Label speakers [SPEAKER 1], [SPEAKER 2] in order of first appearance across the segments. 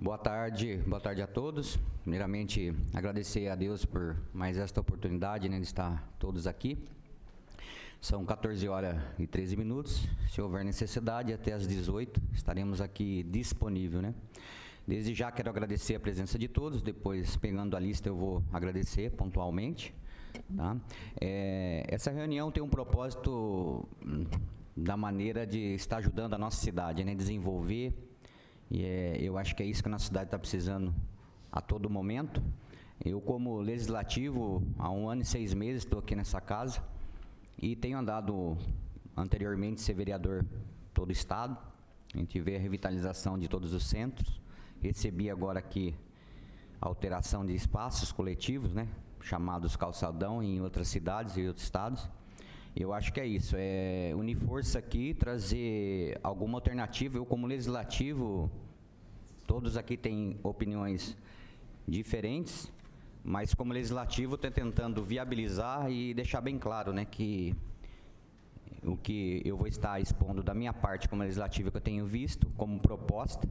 [SPEAKER 1] boa tarde a todos. Primeiramente, agradecer a Deus por mais esta oportunidade, né, de estar todos aqui. São 14 horas e 13 minutos. Se houver necessidade, até às 18 estaremos aqui disponível, né? Desde já quero agradecer a presença de todos. Depois, pegando a lista, eu vou agradecer pontualmente. Tá? Essa reunião tem um propósito da maneira de estar ajudando a nossa cidade, né, desenvolver. E eu acho que é isso que a nossa cidade está precisando a todo momento. Eu, como legislativo, há 1 ano e 6 meses estou aqui nessa casa e tenho andado anteriormente ser vereador todo o estado. A gente vê a revitalização de todos os centros. Recebi agora aqui a alteração de espaços coletivos, né, chamados calçadão em outras cidades e outros estados. Eu acho que é isso, unir força aqui, trazer alguma alternativa. Eu, como legislativo, todos aqui têm opiniões diferentes, mas como legislativo estou tentando viabilizar e deixar bem claro, né, que o que eu vou estar expondo da minha parte como legislativo, que eu tenho visto como proposta,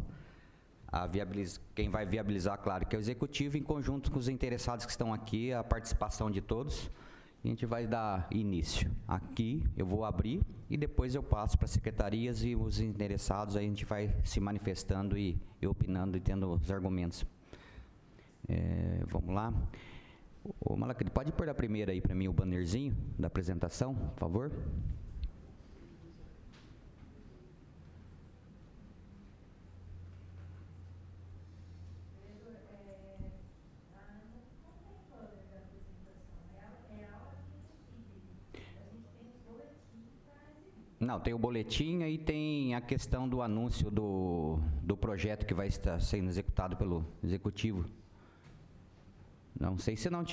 [SPEAKER 1] quem vai viabilizar, claro, que é o executivo, em conjunto com os interessados que estão aqui, a participação de todos. A gente vai dar início. Aqui eu vou abrir e depois eu passo para as secretarias e os interessados, aí a gente vai se manifestando e opinando e tendo os argumentos. Vamos lá. Ô, Malaquita, pode pôr a primeira aí para mim o bannerzinho da apresentação, por favor? Não, tem o boletim e tem a questão do anúncio do projeto que vai estar sendo executado pelo executivo. Não sei se não...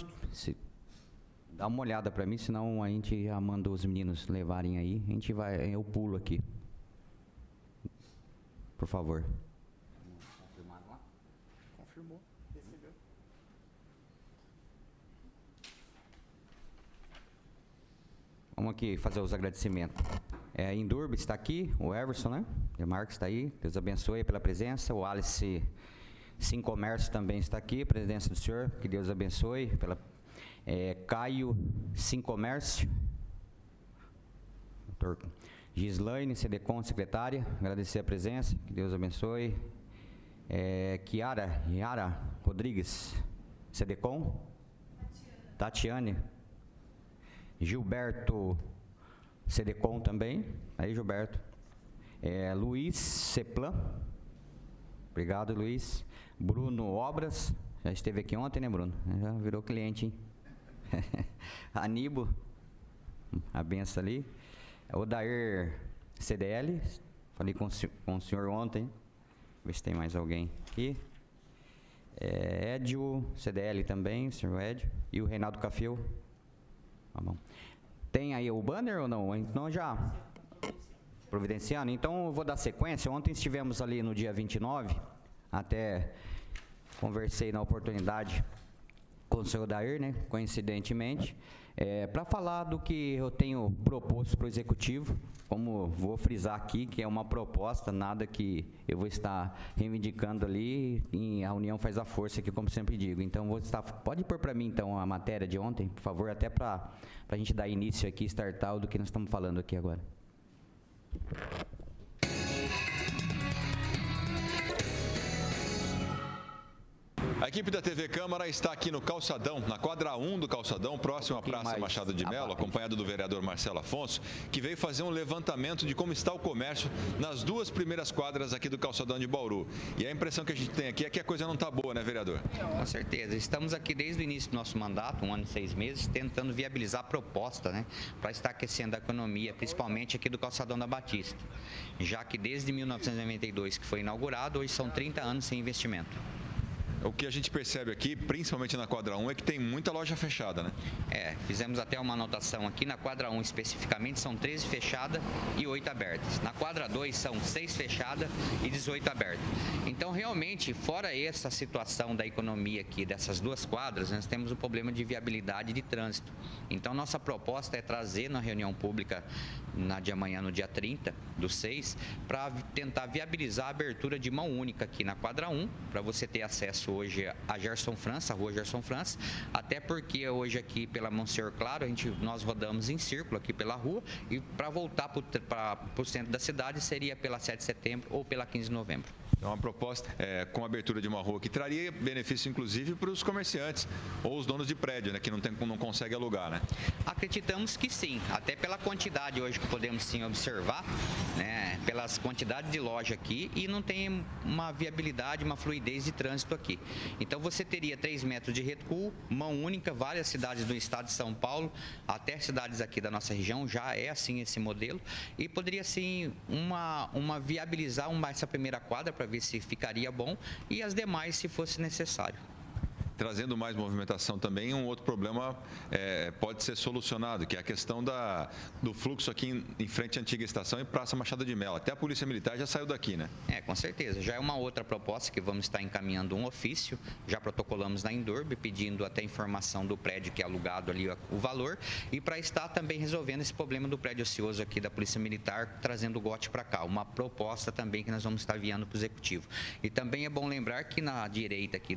[SPEAKER 1] dá uma olhada para mim, senão a gente já manda os meninos levarem aí. A gente vai... Eu pulo aqui. Por favor. Confirmado lá?
[SPEAKER 2] Confirmou. Recebeu.
[SPEAKER 1] Vamos aqui fazer os agradecimentos. Indurb está aqui, o Everson, né? Demarques está aí, Deus abençoe pela presença. O Alice Sim Comércio também está aqui, presidência do senhor, que Deus abençoe. Caio Sim Comércio. Doutor Gislaine, CDCOM, secretária, agradecer a presença, que Deus abençoe. Yara Rodrigues, CDCOM. Tatiane. Gilberto, CDCOM também. Aí, Gilberto. Luiz Ceplan. Obrigado, Luiz. Bruno Obras. Já esteve aqui ontem, né, Bruno? Já virou cliente, hein? Aníbal. A benção ali. Odair CDL. Falei com o senhor ontem. Ver se tem mais alguém aqui. Edio CDL também, o senhor Edio. E o Reinaldo Cafeu. Tá bom. Tem aí o banner ou não? Então já providenciando. Então eu vou dar sequência. Ontem estivemos ali no dia 29, até conversei na oportunidade com o senhor Odair, né, coincidentemente, para falar do que eu tenho proposto para o executivo. Como vou frisar aqui, que é uma proposta, nada que eu vou estar reivindicando ali, e a união faz a força aqui, como sempre digo. Então, pode pôr para mim, então, a matéria de ontem, por favor, até para a gente dar início aqui, startar do que nós estamos falando aqui agora.
[SPEAKER 3] A equipe da TV Câmara está aqui no calçadão, na quadra 1 do calçadão, próximo à Praça Machado de Mello, acompanhado do vereador Marcelo Afonso, que veio fazer um levantamento de como está o comércio nas 2 primeiras quadras aqui do calçadão de Bauru. E a impressão que a gente tem aqui é que a coisa não está boa, né, vereador?
[SPEAKER 1] Com certeza. Estamos aqui desde o início do nosso mandato, 1 ano e 6 meses, tentando viabilizar a proposta, né, para estar aquecendo a economia, principalmente aqui do calçadão da Batista. Já que desde 1992 que foi inaugurado, hoje são 30 anos sem investimento.
[SPEAKER 3] O que a gente percebe aqui, principalmente na quadra 1, é que tem muita loja fechada, né?
[SPEAKER 4] Fizemos até uma anotação aqui, na quadra 1 especificamente são 13 fechadas e 8 abertas. Na quadra 2 são 6 fechadas e 18 abertas. Então, realmente, fora essa situação da economia aqui dessas duas quadras, nós temos o problema de viabilidade de trânsito. Então, nossa proposta é trazer na reunião pública de amanhã, no dia 30/6, para tentar viabilizar a abertura de mão única aqui na quadra 1, para você ter acesso hoje a Gerson França, a rua Gerson França, até porque hoje aqui pela Monsenhor Claro, nós rodamos em círculo aqui pela rua, e para voltar para o centro da cidade seria pela 7 de setembro ou pela 15 de novembro.
[SPEAKER 3] É uma proposta com a abertura de uma rua que traria benefício, inclusive, para os comerciantes ou os donos de prédio, né, que não conseguem alugar, né?
[SPEAKER 4] Acreditamos que sim, até pela quantidade hoje que podemos sim observar, né, pelas quantidades de loja aqui, e não tem uma viabilidade, uma fluidez de trânsito aqui. Então você teria 3 metros de recuo, mão única, várias cidades do estado de São Paulo, até cidades aqui da nossa região, já é assim esse modelo, e poderia sim viabilizar essa primeira quadra para ver se ficaria bom, e as demais se fosse necessário.
[SPEAKER 3] Trazendo mais movimentação também, um outro problema pode ser solucionado, que é a questão do fluxo aqui em frente à antiga estação e Praça Machado de Mello. Até a Polícia Militar já saiu daqui, né?
[SPEAKER 4] Com certeza. Já é uma outra proposta que vamos estar encaminhando um ofício. Já protocolamos na Indurb, pedindo até informação do prédio que é alugado ali, o valor, e para estar também resolvendo esse problema do prédio ocioso aqui da Polícia Militar, trazendo o GOT para cá. Uma proposta também que nós vamos estar enviando para o Executivo. E também é bom lembrar que na direita aqui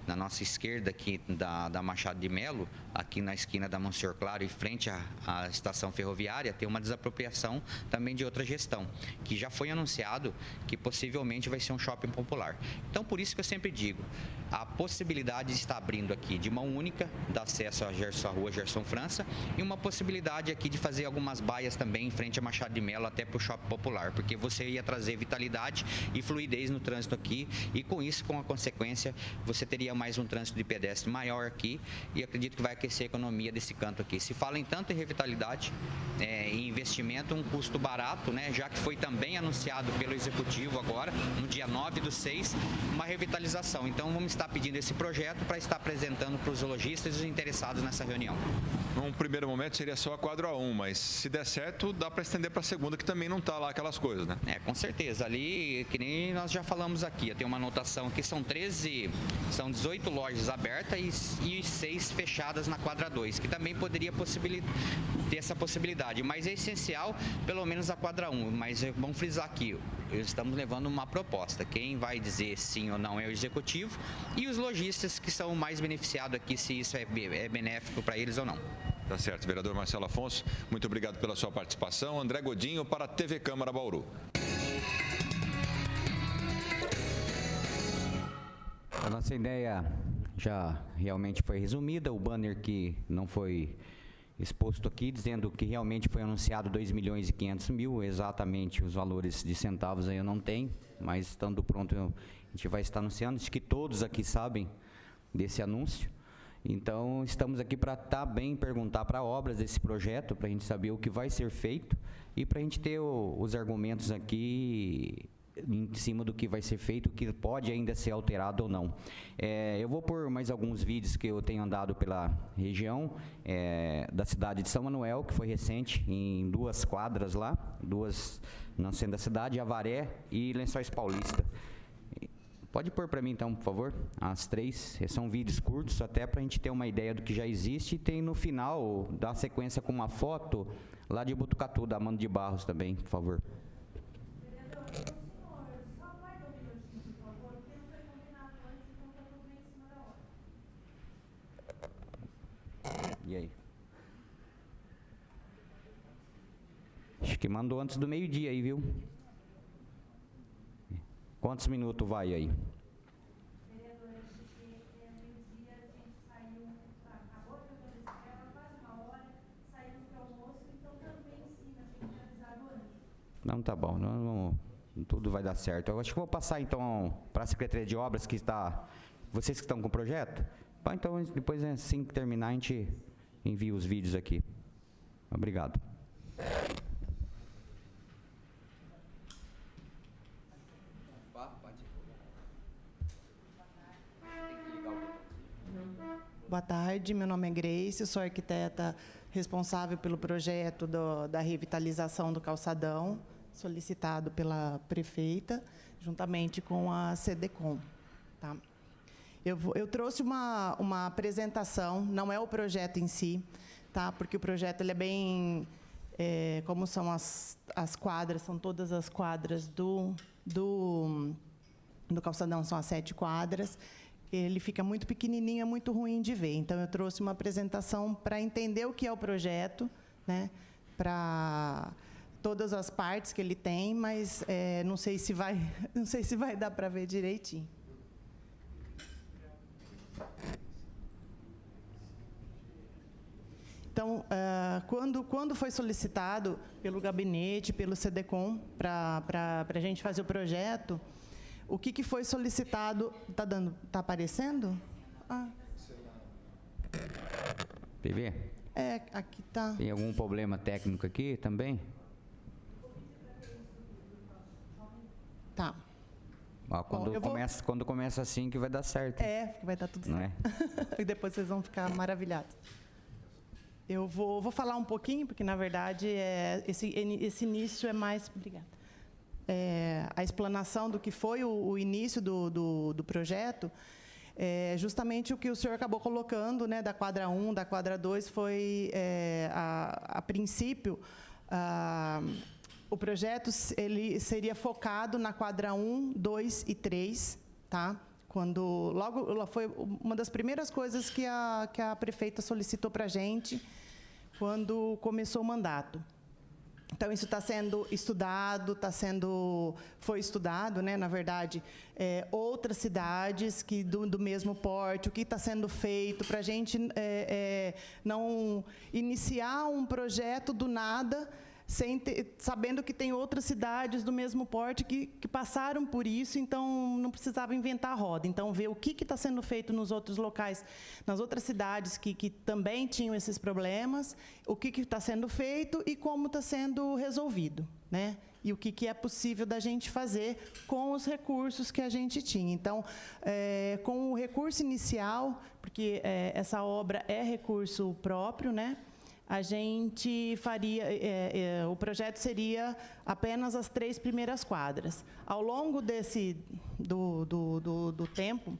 [SPEAKER 4] na nossa esquerda aqui da Machado de Mello, aqui na esquina da Monsenhor Claro e frente à estação ferroviária, tem uma desapropriação também de outra gestão, que já foi anunciado que possivelmente vai ser um shopping popular. Então, por isso que eu sempre digo, a possibilidade de estar abrindo aqui de mão única, dar acesso à rua Gerson França, e uma possibilidade aqui de fazer algumas baias também em frente a Machado de Mello até para o shopping popular, porque você ia trazer vitalidade e fluidez no trânsito aqui, e com isso, com a consequência, você teria mais um trânsito de pedestre maior aqui, e acredito que vai aquecer a economia desse canto aqui. Se fala em tanto em revitalividade, em investimento, um custo barato, né, já que foi também anunciado pelo Executivo agora, no dia 9/6, uma revitalização. Então, vamos estar pedindo esse projeto para estar apresentando para os lojistas e os interessados nessa reunião.
[SPEAKER 3] Num primeiro momento seria só a quadra 1, mas se der certo, dá para estender para a segunda, que também não está lá aquelas coisas, né?
[SPEAKER 4] Com certeza. Ali, que nem nós já falamos aqui, eu tenho uma anotação aqui, são 18 lojas abertas e 6 fechadas na quadra 2, que também poderia ter essa possibilidade, mas é essencial pelo menos a quadra 1, mas vamos frisar aqui, estamos levando uma proposta, quem vai dizer sim ou não é o Executivo e os lojistas que são mais beneficiados aqui, se isso é benéfico para eles ou não.
[SPEAKER 3] Tá certo. Vereador Marcelo Afonso, muito obrigado pela sua participação. André Godinho para a TV Câmara Bauru.
[SPEAKER 1] A nossa ideia já realmente foi resumida, o banner que não foi exposto aqui, dizendo que realmente foi anunciado 2.500.000, exatamente os valores de centavos aí eu não tenho, mas estando pronto a gente vai estar anunciando, acho que todos aqui sabem desse anúncio. Então, estamos aqui para perguntar para obras desse projeto, para a gente saber o que vai ser feito e para a gente ter os argumentos aqui em cima do que vai ser feito, o que pode ainda ser alterado ou não. Eu vou pôr mais alguns vídeos que eu tenho andado pela região da cidade de São Manuel, que foi recente, em 2 quadras lá, 2 no centro da cidade, Avaré e Lençóis Paulista. Pode pôr para mim, então, por favor, as 3. São vídeos curtos, até para a gente ter uma ideia do que já existe. E tem no final, da sequência com uma foto, lá de Botucatu, da Mano de Barros também, por favor.
[SPEAKER 5] Vereador, o senhor só vai dar um minutinho, por favor, porque não foi combinado antes, então está tudo bem em cima da hora.
[SPEAKER 1] E aí? Acho que mandou antes do meio-dia aí, viu? Quantos minutos vai aí?
[SPEAKER 5] Vereador, meio-dia a gente saiu, acabou de acontecer, quase 1 hora, saímos para o almoço, então também sim, a gente tinha avisado antes.
[SPEAKER 1] Não, tá bom, tudo vai dar certo. Eu acho que vou passar então para a Secretaria de Obras, que está, vocês que estão com o projeto, então depois assim que terminar a gente envia os vídeos aqui. Obrigado.
[SPEAKER 6] boa tarde. Meu nome é Grace, sou arquiteta responsável pelo projeto da revitalização do calçadão, solicitado pela prefeita, juntamente com a CDCOM. Tá? Eu trouxe uma apresentação, não é o projeto em si, tá? Porque o projeto ele é bem... como são as quadras, são todas as quadras do calçadão, são as 7 quadras. Ele fica muito pequenininho, é muito ruim de ver. Então, eu trouxe uma apresentação para entender o que é o projeto, né? Para todas as partes que ele tem, mas não sei se vai dar para ver direitinho. Então, quando foi solicitado pelo gabinete, pelo CDCOM, para a gente fazer o projeto, o que foi solicitado? Tá aparecendo?
[SPEAKER 1] PV?
[SPEAKER 6] Aqui tá.
[SPEAKER 1] Tem algum problema técnico aqui também?
[SPEAKER 6] Tá.
[SPEAKER 1] Ó, quando começa assim que vai dar certo.
[SPEAKER 6] Que vai dar tudo
[SPEAKER 1] Não
[SPEAKER 6] certo. E depois vocês vão ficar maravilhados. Eu vou falar um pouquinho, porque, na verdade, esse início é mais... Obrigada. A explanação do que foi o início do projeto, justamente o que o senhor acabou colocando, né, da quadra 1, da quadra 2, foi, a princípio, o projeto ele seria focado na quadra 1, 2 e 3, tá? Logo foi uma das primeiras coisas que a prefeita solicitou para a gente quando começou o mandato. Então, isso está sendo estudado, foi estudado, né, na verdade, outras cidades que do mesmo porte, o que está sendo feito, para a gente não iniciar um projeto do nada, sabendo que tem outras cidades do mesmo porte que passaram por isso, então não precisava inventar a roda. Então, ver o que está sendo feito nos outros locais, nas outras cidades que também tinham esses problemas, o que está sendo feito e como está sendo resolvido, né? E o que é possível da gente fazer com os recursos que a gente tinha. Então, com o recurso inicial, porque essa obra é recurso próprio, né? A gente faria, o projeto seria apenas as 3 primeiras quadras. Ao longo do tempo,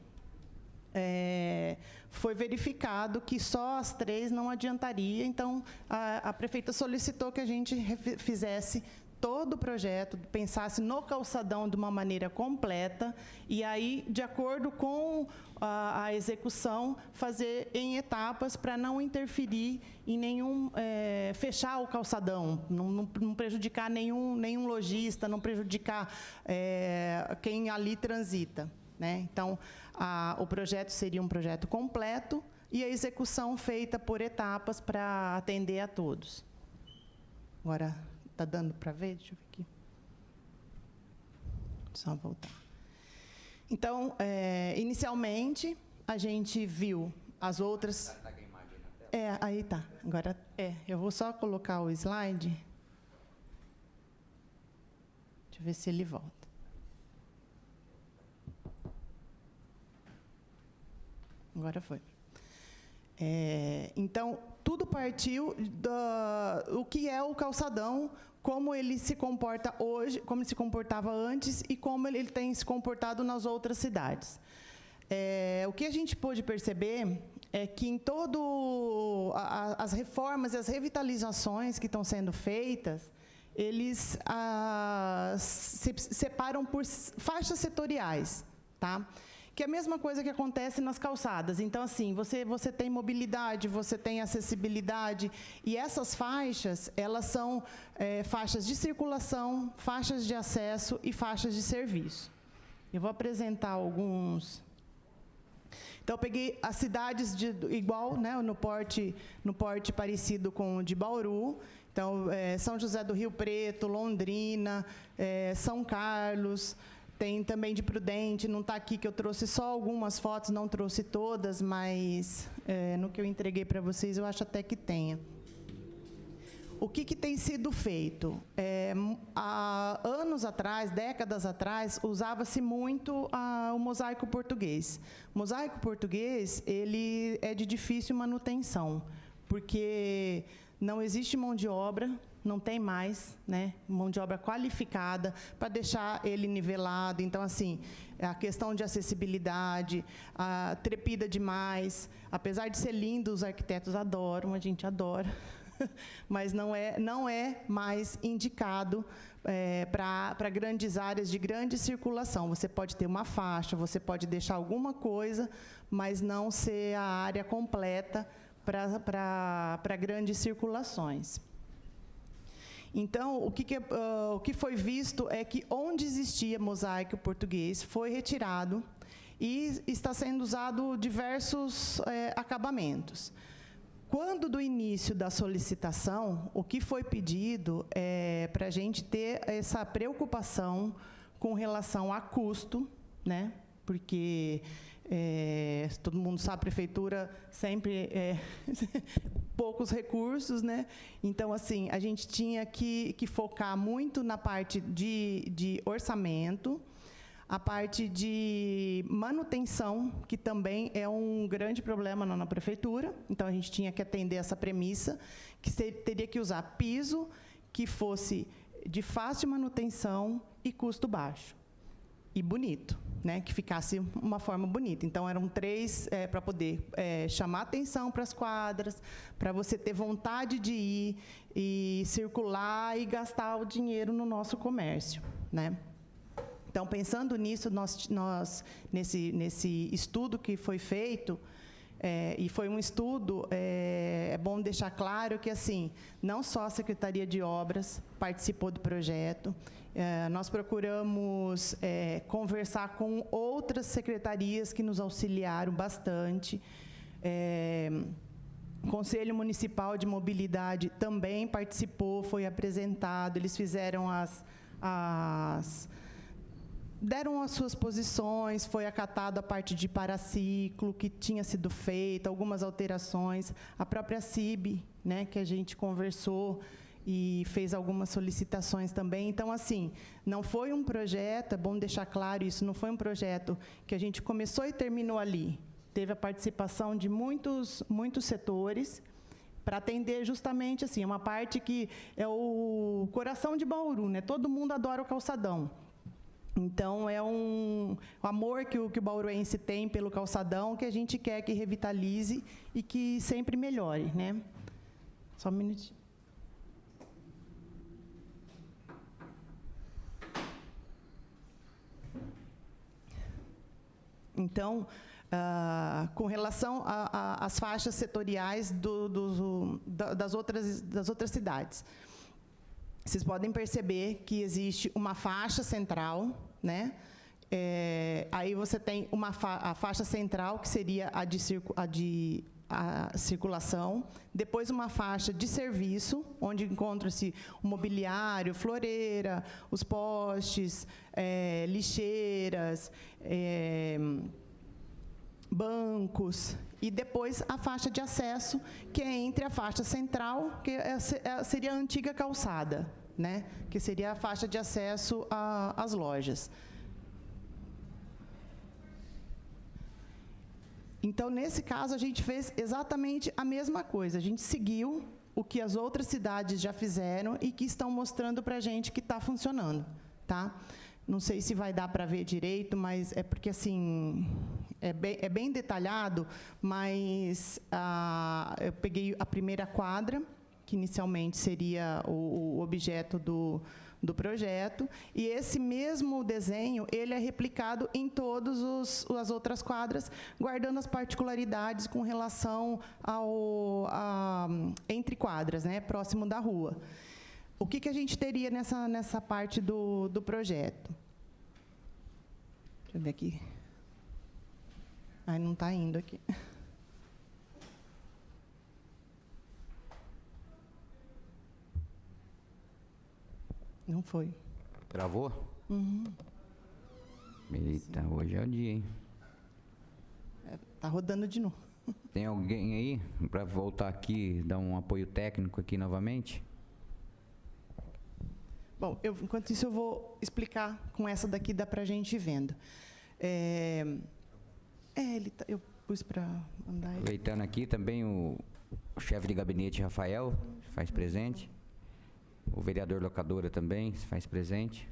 [SPEAKER 6] foi verificado que só as 3 não adiantaria, então a prefeita solicitou que a gente fizesse todo o projeto, pensasse no calçadão de uma maneira completa e aí, de acordo com a execução, fazer em etapas para não interferir em nenhum, fechar o calçadão, não prejudicar nenhum lojista, não prejudicar quem ali transita, né? Então, o projeto seria um projeto completo e a execução feita por etapas para atender a todos. Agora, está dando para ver? Deixa eu ver aqui. Só voltar. Então, inicialmente, a gente viu as outras... Está com a imagem na tela? Aí está. Agora, eu vou só colocar o slide. Deixa eu ver se ele volta. Agora foi. Então, tudo partiu do que é o calçadão, como ele se comporta hoje, como ele se comportava antes e como ele tem se comportado nas outras cidades. O que a gente pôde perceber é que em as reformas e as revitalizações que estão sendo feitas, eles se separam por faixas setoriais, tá? Que é a mesma coisa que acontece nas calçadas. Então, assim, você tem mobilidade, você tem acessibilidade, e essas faixas, elas são faixas de circulação, faixas de acesso e faixas de serviço. Eu vou apresentar alguns. Então, eu peguei as cidades igual, né, no porte parecido com o de Bauru. Então, São José do Rio Preto, Londrina, São Carlos... Tem também de Prudente, não está aqui, que eu trouxe só algumas fotos, não trouxe todas, mas no que eu entreguei para vocês, eu acho até que tenha. o que tem sido feito? Há anos atrás, décadas atrás, usava-se muito o mosaico português. O mosaico português, ele é de difícil manutenção, porque não existe mão de obra, não tem mais, né, mão de obra qualificada para deixar ele nivelado. Então, assim, a questão de acessibilidade, trepida demais. Apesar de ser lindo, os arquitetos adoram, a gente adora, mas não é mais indicado para grandes áreas de grande circulação. Você pode ter uma faixa, você pode deixar alguma coisa, mas não ser a área completa para grandes circulações. Então, o que foi visto é que onde existia mosaico português foi retirado e está sendo usado diversos acabamentos. Quando do início da solicitação, o que foi pedido é para a gente ter essa preocupação com relação a custo, né? Porque todo mundo sabe, a prefeitura sempre poucos recursos, né? Então, assim, a gente tinha que focar muito na parte de orçamento, a parte de manutenção, que também é um grande problema na prefeitura. Então, a gente tinha que atender essa premissa, que teria que usar piso que fosse de fácil manutenção e custo baixo. E bonito, né? Que ficasse uma forma bonita. Então, eram 3 para poder chamar atenção para as quadras, para você ter vontade de ir e circular e gastar o dinheiro no nosso comércio, né? Então, pensando nisso, nós nesse estudo que foi feito, e foi um estudo, é bom deixar claro que, assim, não só a Secretaria de Obras participou do projeto, nós procuramos conversar com outras secretarias que nos auxiliaram bastante. O Conselho Municipal de Mobilidade também participou, foi apresentado, eles fizeram deram as suas posições, foi acatado a parte de paraciclo, que tinha sido feita, algumas alterações, a própria CIB, né, que a gente conversou e fez algumas solicitações também. Então, assim, não foi um projeto, é bom deixar claro isso, não foi um projeto que a gente começou e terminou ali. Teve a participação de muitos setores, para atender justamente, assim, uma parte que é o coração de Bauru, né? Todo mundo adora o calçadão. Então, é um amor que o bauruense tem pelo calçadão, que a gente quer que revitalize e que sempre melhore, né? Só um minutinho. Então, com relação às faixas setoriais das outras cidades, vocês podem perceber que existe uma faixa central, né? Aí você tem a faixa central, que seria a circulação, depois uma faixa de serviço, onde encontra-se o mobiliário, floreira, os postes, lixeiras, bancos, e depois a faixa de acesso, que é entre a faixa central, que seria a antiga calçada, né? Que seria a faixa de acesso às lojas. Então, nesse caso, a gente fez exatamente a mesma coisa. A gente seguiu o que as outras cidades já fizeram e que estão mostrando para a gente que está funcionando, tá? Não sei se vai dar para ver direito, mas é porque, assim, é bem detalhado, mas eu peguei a primeira quadra, que inicialmente seria o objeto do projeto, e esse mesmo desenho, ele é replicado em todas as outras quadras, guardando as particularidades com relação entre quadras, né, próximo da rua. O que a gente teria nessa parte do projeto? Deixa eu ver aqui. Ai, não está indo aqui. Não foi.
[SPEAKER 1] Travou?
[SPEAKER 6] Uhum.
[SPEAKER 1] Eita, hoje é o dia, hein?
[SPEAKER 6] Tá rodando de novo.
[SPEAKER 1] Tem alguém aí para voltar aqui, dar um apoio técnico aqui novamente?
[SPEAKER 6] Bom, enquanto isso eu vou explicar com essa daqui, dá para a gente ir vendo. Eu pus para andar.
[SPEAKER 1] Aproveitando aqui também o chefe de gabinete, Rafael, se faz presente. O vereador Locadora também se faz presente.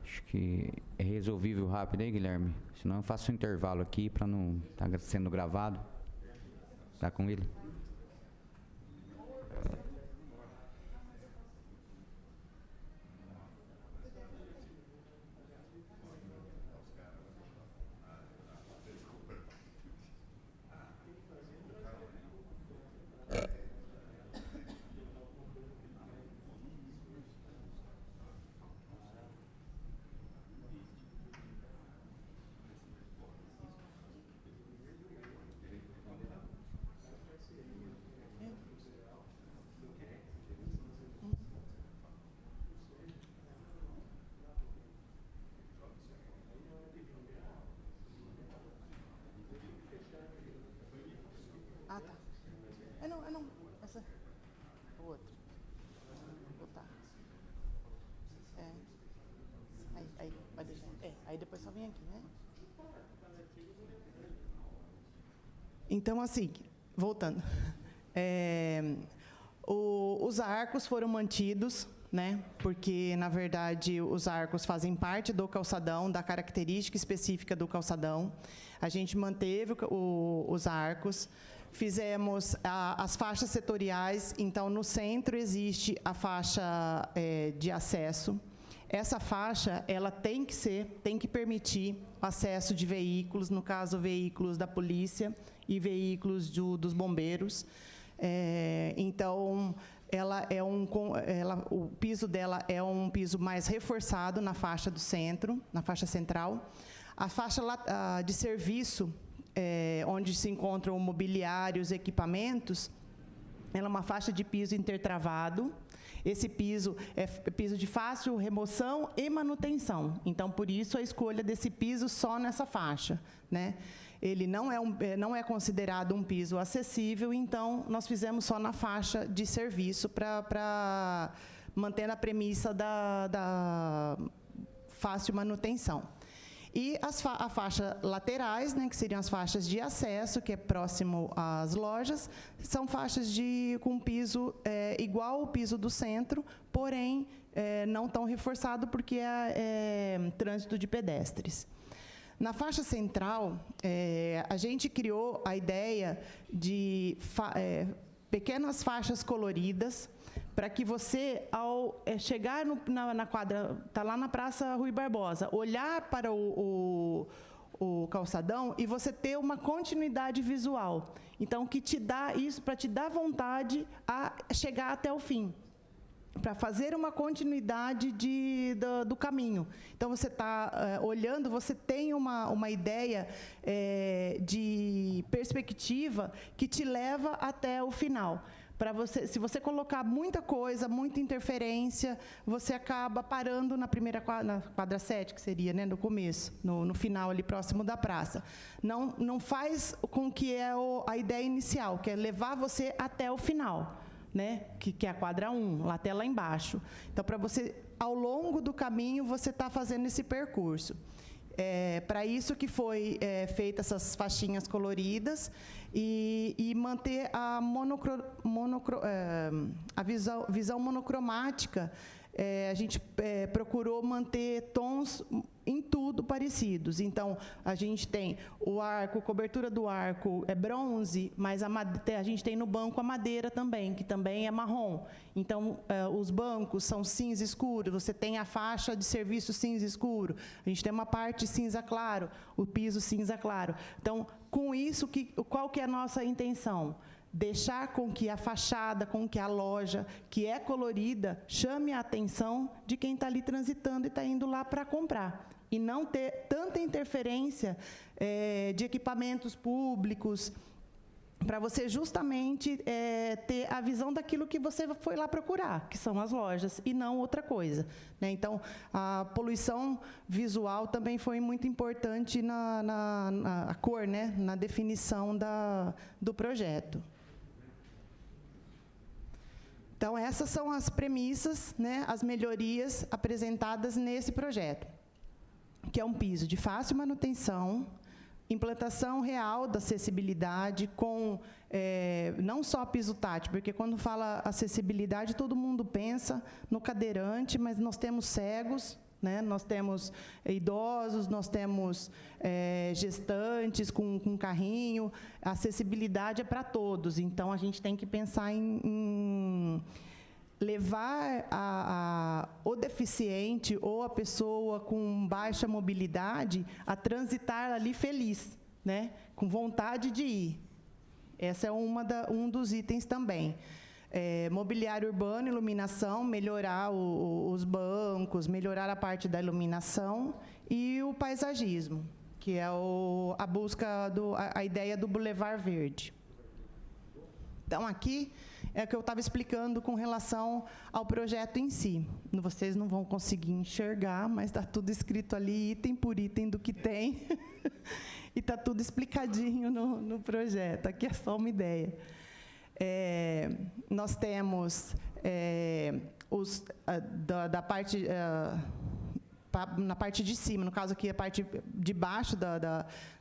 [SPEAKER 1] Acho que é resolvível rápido aí, Guilherme. Senão eu faço um intervalo aqui para não estar sendo gravado. Tá com ele?
[SPEAKER 6] Ah, tá. Não. Essa. O outro. Vou botar. Aí, vai deixar. Aí depois só vem aqui, né? Então, assim, voltando. Os arcos foram mantidos, né? Porque, na verdade, os arcos fazem parte do calçadão, da característica específica do calçadão. A gente manteve os arcos. Fizemos as faixas setoriais, então no centro existe a faixa de acesso. Essa faixa, ela tem que permitir o acesso de veículos, no caso veículos da polícia e veículos dos bombeiros. Então, o piso dela é um piso mais reforçado na faixa do centro, na faixa central. A faixa de serviço, onde se encontram mobiliários, equipamentos, ela é uma faixa de piso intertravado. Esse piso é piso de fácil remoção e manutenção. Então, por isso, a escolha desse piso só nessa faixa, né? Ele não é considerado um piso acessível, então, nós fizemos só na faixa de serviço para manter a premissa da fácil manutenção. E as faixas laterais, né, que seriam as faixas de acesso, que é próximo às lojas, são faixas com piso igual ao piso do centro, porém não tão reforçado, porque é trânsito de pedestres. Na faixa central, a gente criou a ideia de pequenas faixas coloridas, para que você, ao chegar na quadra, está lá na Praça Rui Barbosa, olhar para o calçadão e você ter uma continuidade visual. Então, que te dá isso, para te dar vontade a chegar até o fim, para fazer uma continuidade do caminho. Então, você está olhando, você tem uma ideia de perspectiva que te leva até o final. Se você colocar muita coisa, muita interferência, você acaba parando na quadra 7, que seria, né, no começo, no final ali próximo da praça. Não faz com que a ideia inicial, que é levar você até o final, né, que é a quadra 1, até lá embaixo. Então, para você, ao longo do caminho, você está fazendo esse percurso. Para isso que foi feita essas faixinhas coloridas e manter a visão monocromática a gente procurou manter tons em tudo parecidos. Então, a gente tem o arco, a cobertura do arco é bronze, mas a gente tem no banco a madeira também, que também é marrom. Então, os bancos são cinza escuro, você tem a faixa de serviço cinza escuro, a gente tem uma parte cinza claro, o piso cinza claro. Então, com isso, qual que é a nossa intenção? Deixar com que a fachada, com que a loja, que é colorida, chame a atenção de quem está ali transitando e está indo lá para comprar. E não ter tanta interferência de equipamentos públicos, para você justamente ter a visão daquilo que você foi lá procurar, que são as lojas, e não outra coisa, né? Então, a poluição visual também foi muito importante na cor, né? Na definição do projeto. Então, essas são as premissas, né, as melhorias apresentadas nesse projeto, que é um piso de fácil manutenção, implantação real da acessibilidade com, não só piso tátil, porque quando fala acessibilidade, todo mundo pensa no cadeirante, mas nós temos cegos, né? Nós temos idosos, nós temos gestantes com carrinho, a acessibilidade é para todos, então a gente tem que pensar em levar o deficiente ou a pessoa com baixa mobilidade a transitar ali feliz, né? Com vontade de ir. Esse é um dos itens também. Mobiliário urbano, iluminação, melhorar os bancos, melhorar a parte da iluminação e o paisagismo, que é a busca, a ideia do Boulevard Verde. Então, aqui é o que eu estava explicando com relação ao projeto em si. Vocês não vão conseguir enxergar, mas está tudo escrito ali, item por item do que tem, e está tudo explicadinho no projeto. Aqui é só uma ideia. Nós temos da parte... na parte de cima, no caso aqui a parte de baixo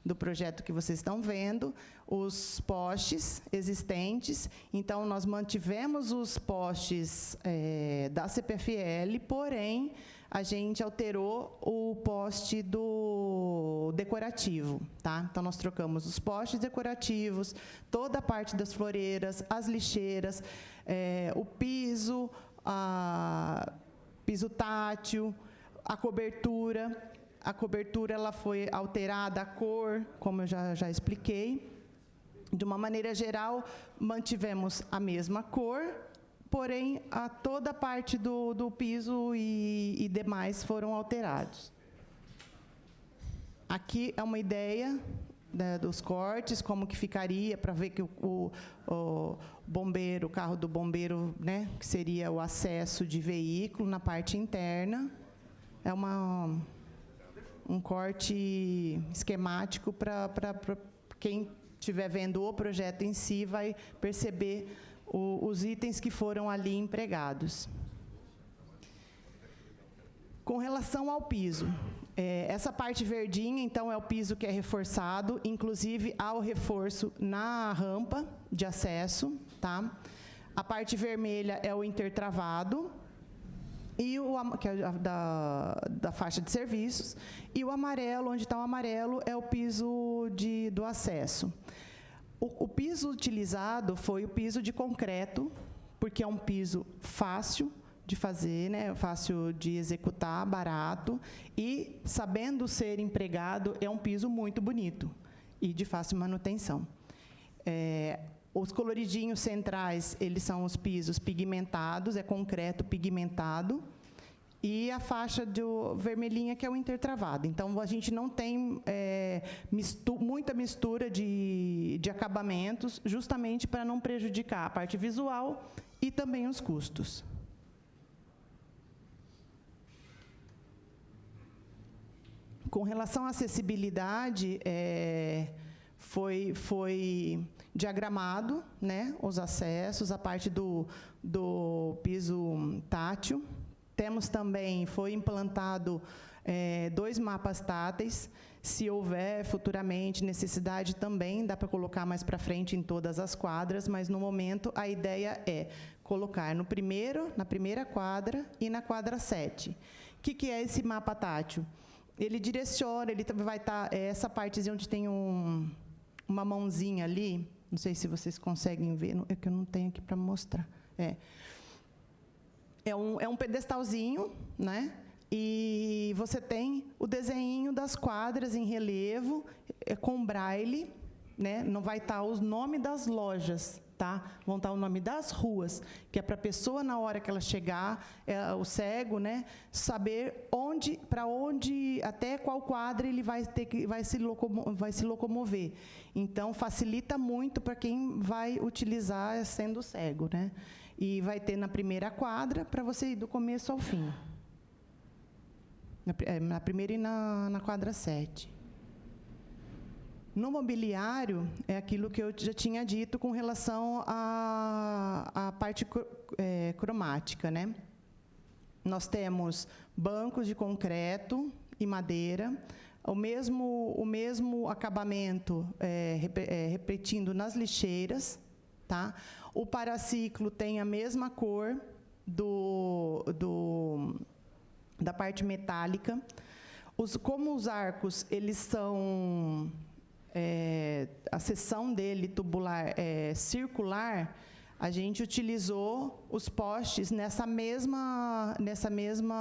[SPEAKER 6] do projeto que vocês estão vendo, os postes existentes. Então, nós mantivemos os postes da CPFL, porém, a gente alterou o poste do decorativo, tá? Então, nós trocamos os postes decorativos, toda a parte das floreiras, as lixeiras, o piso, piso tátil, a cobertura ela foi alterada, a cor, como eu já expliquei. De uma maneira geral, mantivemos a mesma cor, porém, toda a parte do piso e demais foram alterados. Aqui é uma ideia, né, dos cortes, como que ficaria, para ver que o bombeiro, o carro do bombeiro, né, que seria o acesso de veículo na parte interna. É um corte esquemático para quem estiver vendo o projeto em si, vai perceber os itens que foram ali empregados. Com relação ao piso, essa parte verdinha, então, é o piso que é reforçado, inclusive há o reforço na rampa de acesso, tá? A parte vermelha é o intertravado, que é da faixa de serviços, e o amarelo, onde está o amarelo, é o piso do acesso. O piso utilizado foi o piso de concreto, porque é um piso fácil de fazer, né, fácil de executar, barato, e, sabendo ser empregado, é um piso muito bonito e de fácil manutenção. Os coloridinhos centrais, eles são os pisos pigmentados, é concreto pigmentado, e a faixa vermelhinha, que é o intertravado. Então, a gente não tem muita mistura de acabamentos, justamente para não prejudicar a parte visual e também os custos. Com relação à acessibilidade, foi diagramado, né, os acessos, a parte do piso tátil. Temos também, foi implantado 2 mapas táteis. Se houver futuramente necessidade também, dá para colocar mais para frente em todas as quadras, mas no momento a ideia é colocar na primeira quadra e na quadra 7. O que é esse mapa tátil? Ele direciona, ele vai estar, essa partezinha onde tem uma mãozinha ali, não sei se vocês conseguem ver, é que eu não tenho aqui para mostrar. É um pedestalzinho, né? E você tem o desenho das quadras em relevo, com braille, né? Não vai estar os nomes das lojas, tá? Vão estar o nome das ruas, que é para a pessoa, na hora que ela chegar, o cego, né, saber para onde, até qual quadra ele vai se locomover. Então, facilita muito para quem vai utilizar sendo cego, né? E vai ter na primeira quadra, para você ir do começo ao fim. Na primeira e na quadra 7. No mobiliário, é aquilo que eu já tinha dito com relação à parte cromática, né? Nós temos bancos de concreto e madeira, o mesmo acabamento repetindo nas lixeiras, tá? O paraciclo tem a mesma cor da parte metálica. Como os arcos, eles são... a seção dele tubular circular, a gente utilizou os postes nesse mesmo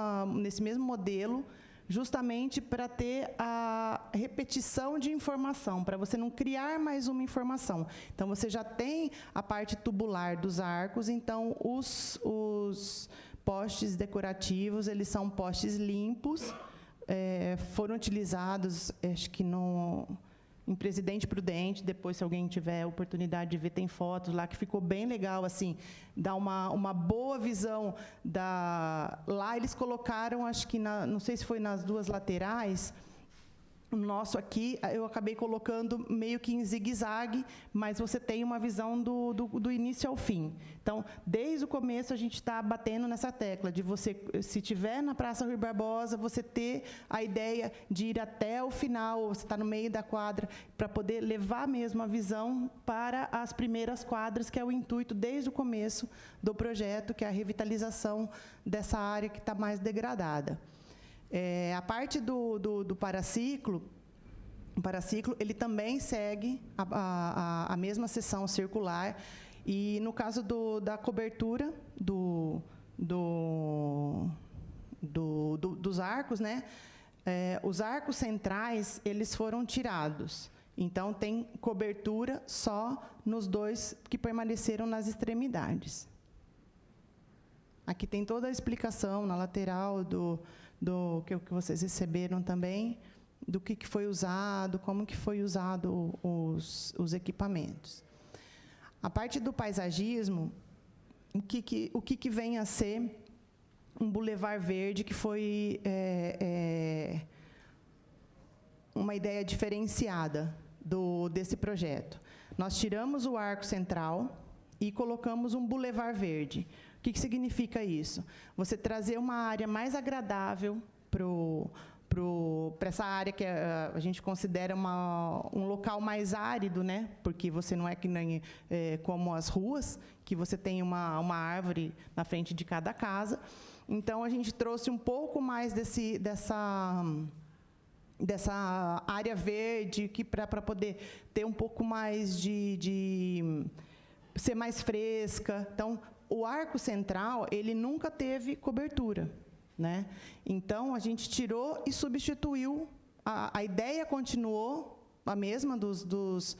[SPEAKER 6] modelo, justamente para ter a repetição de informação, para você não criar mais uma informação. Então, você já tem a parte tubular dos arcos, então, os postes decorativos, eles são postes limpos, foram utilizados, acho que em Presidente Prudente, depois, se alguém tiver a oportunidade de ver, tem fotos lá, que ficou bem legal, assim, dá uma boa visão Lá eles colocaram, acho que, não sei se foi nas 2 laterais, o nosso aqui, eu acabei colocando meio que em zigue-zague, mas você tem uma visão do início ao fim. Então, desde o começo, a gente está batendo nessa tecla de você, se estiver na Praça Rui Barbosa, você ter a ideia de ir até o final, você está no meio da quadra, para poder levar mesmo a visão para as primeiras quadras, que é o intuito desde o começo do projeto, que é a revitalização dessa área que está mais degradada. A parte do paraciclo, o paraciclo, ele também segue a mesma seção circular, e no caso da cobertura dos arcos, né, os arcos centrais, eles foram tirados. Então, tem cobertura só nos 2 que permaneceram nas extremidades. Aqui tem toda a explicação na lateral do que vocês receberam também, do que foi usado, como que foi usado os equipamentos. A parte do paisagismo, o que vem a ser um bulevar verde, que foi uma ideia diferenciada desse projeto. Nós tiramos o arco central e colocamos um bulevar verde. O que significa isso? Você trazer uma área mais agradável para essa área que a gente considera um local mais árido, né? Porque você não é que nem como as ruas, que você tem uma árvore na frente de cada casa. Então, a gente trouxe um pouco mais dessa área verde, para poder ter um pouco mais de ser mais fresca. Então, o arco central, ele nunca teve cobertura, né? Então, a gente tirou e substituiu. A ideia continuou a mesma dos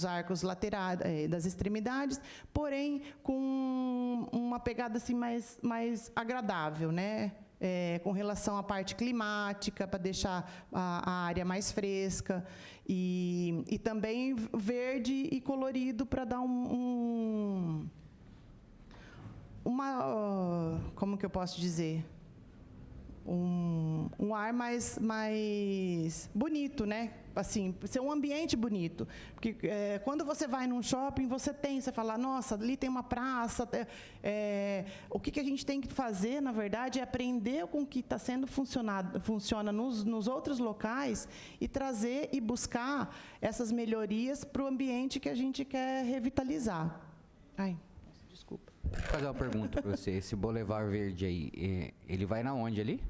[SPEAKER 6] arcos laterais, das extremidades, porém, com uma pegada assim, mais agradável, né? Com relação à parte climática, para deixar a área mais fresca, e também verde e colorido, para dar como que eu posso dizer? Um ar mais bonito, né? assim, ser um ambiente bonito. Porque quando você vai num shopping, você fala, nossa, ali tem uma praça. O que a gente tem que fazer, na verdade, é aprender com o que está sendo funciona nos outros locais e trazer e buscar essas melhorias para o ambiente que a gente quer revitalizar. Ai, desculpa.
[SPEAKER 1] Vou fazer uma pergunta para você. Esse Boulevard Verde aí, ele vai na onde ali?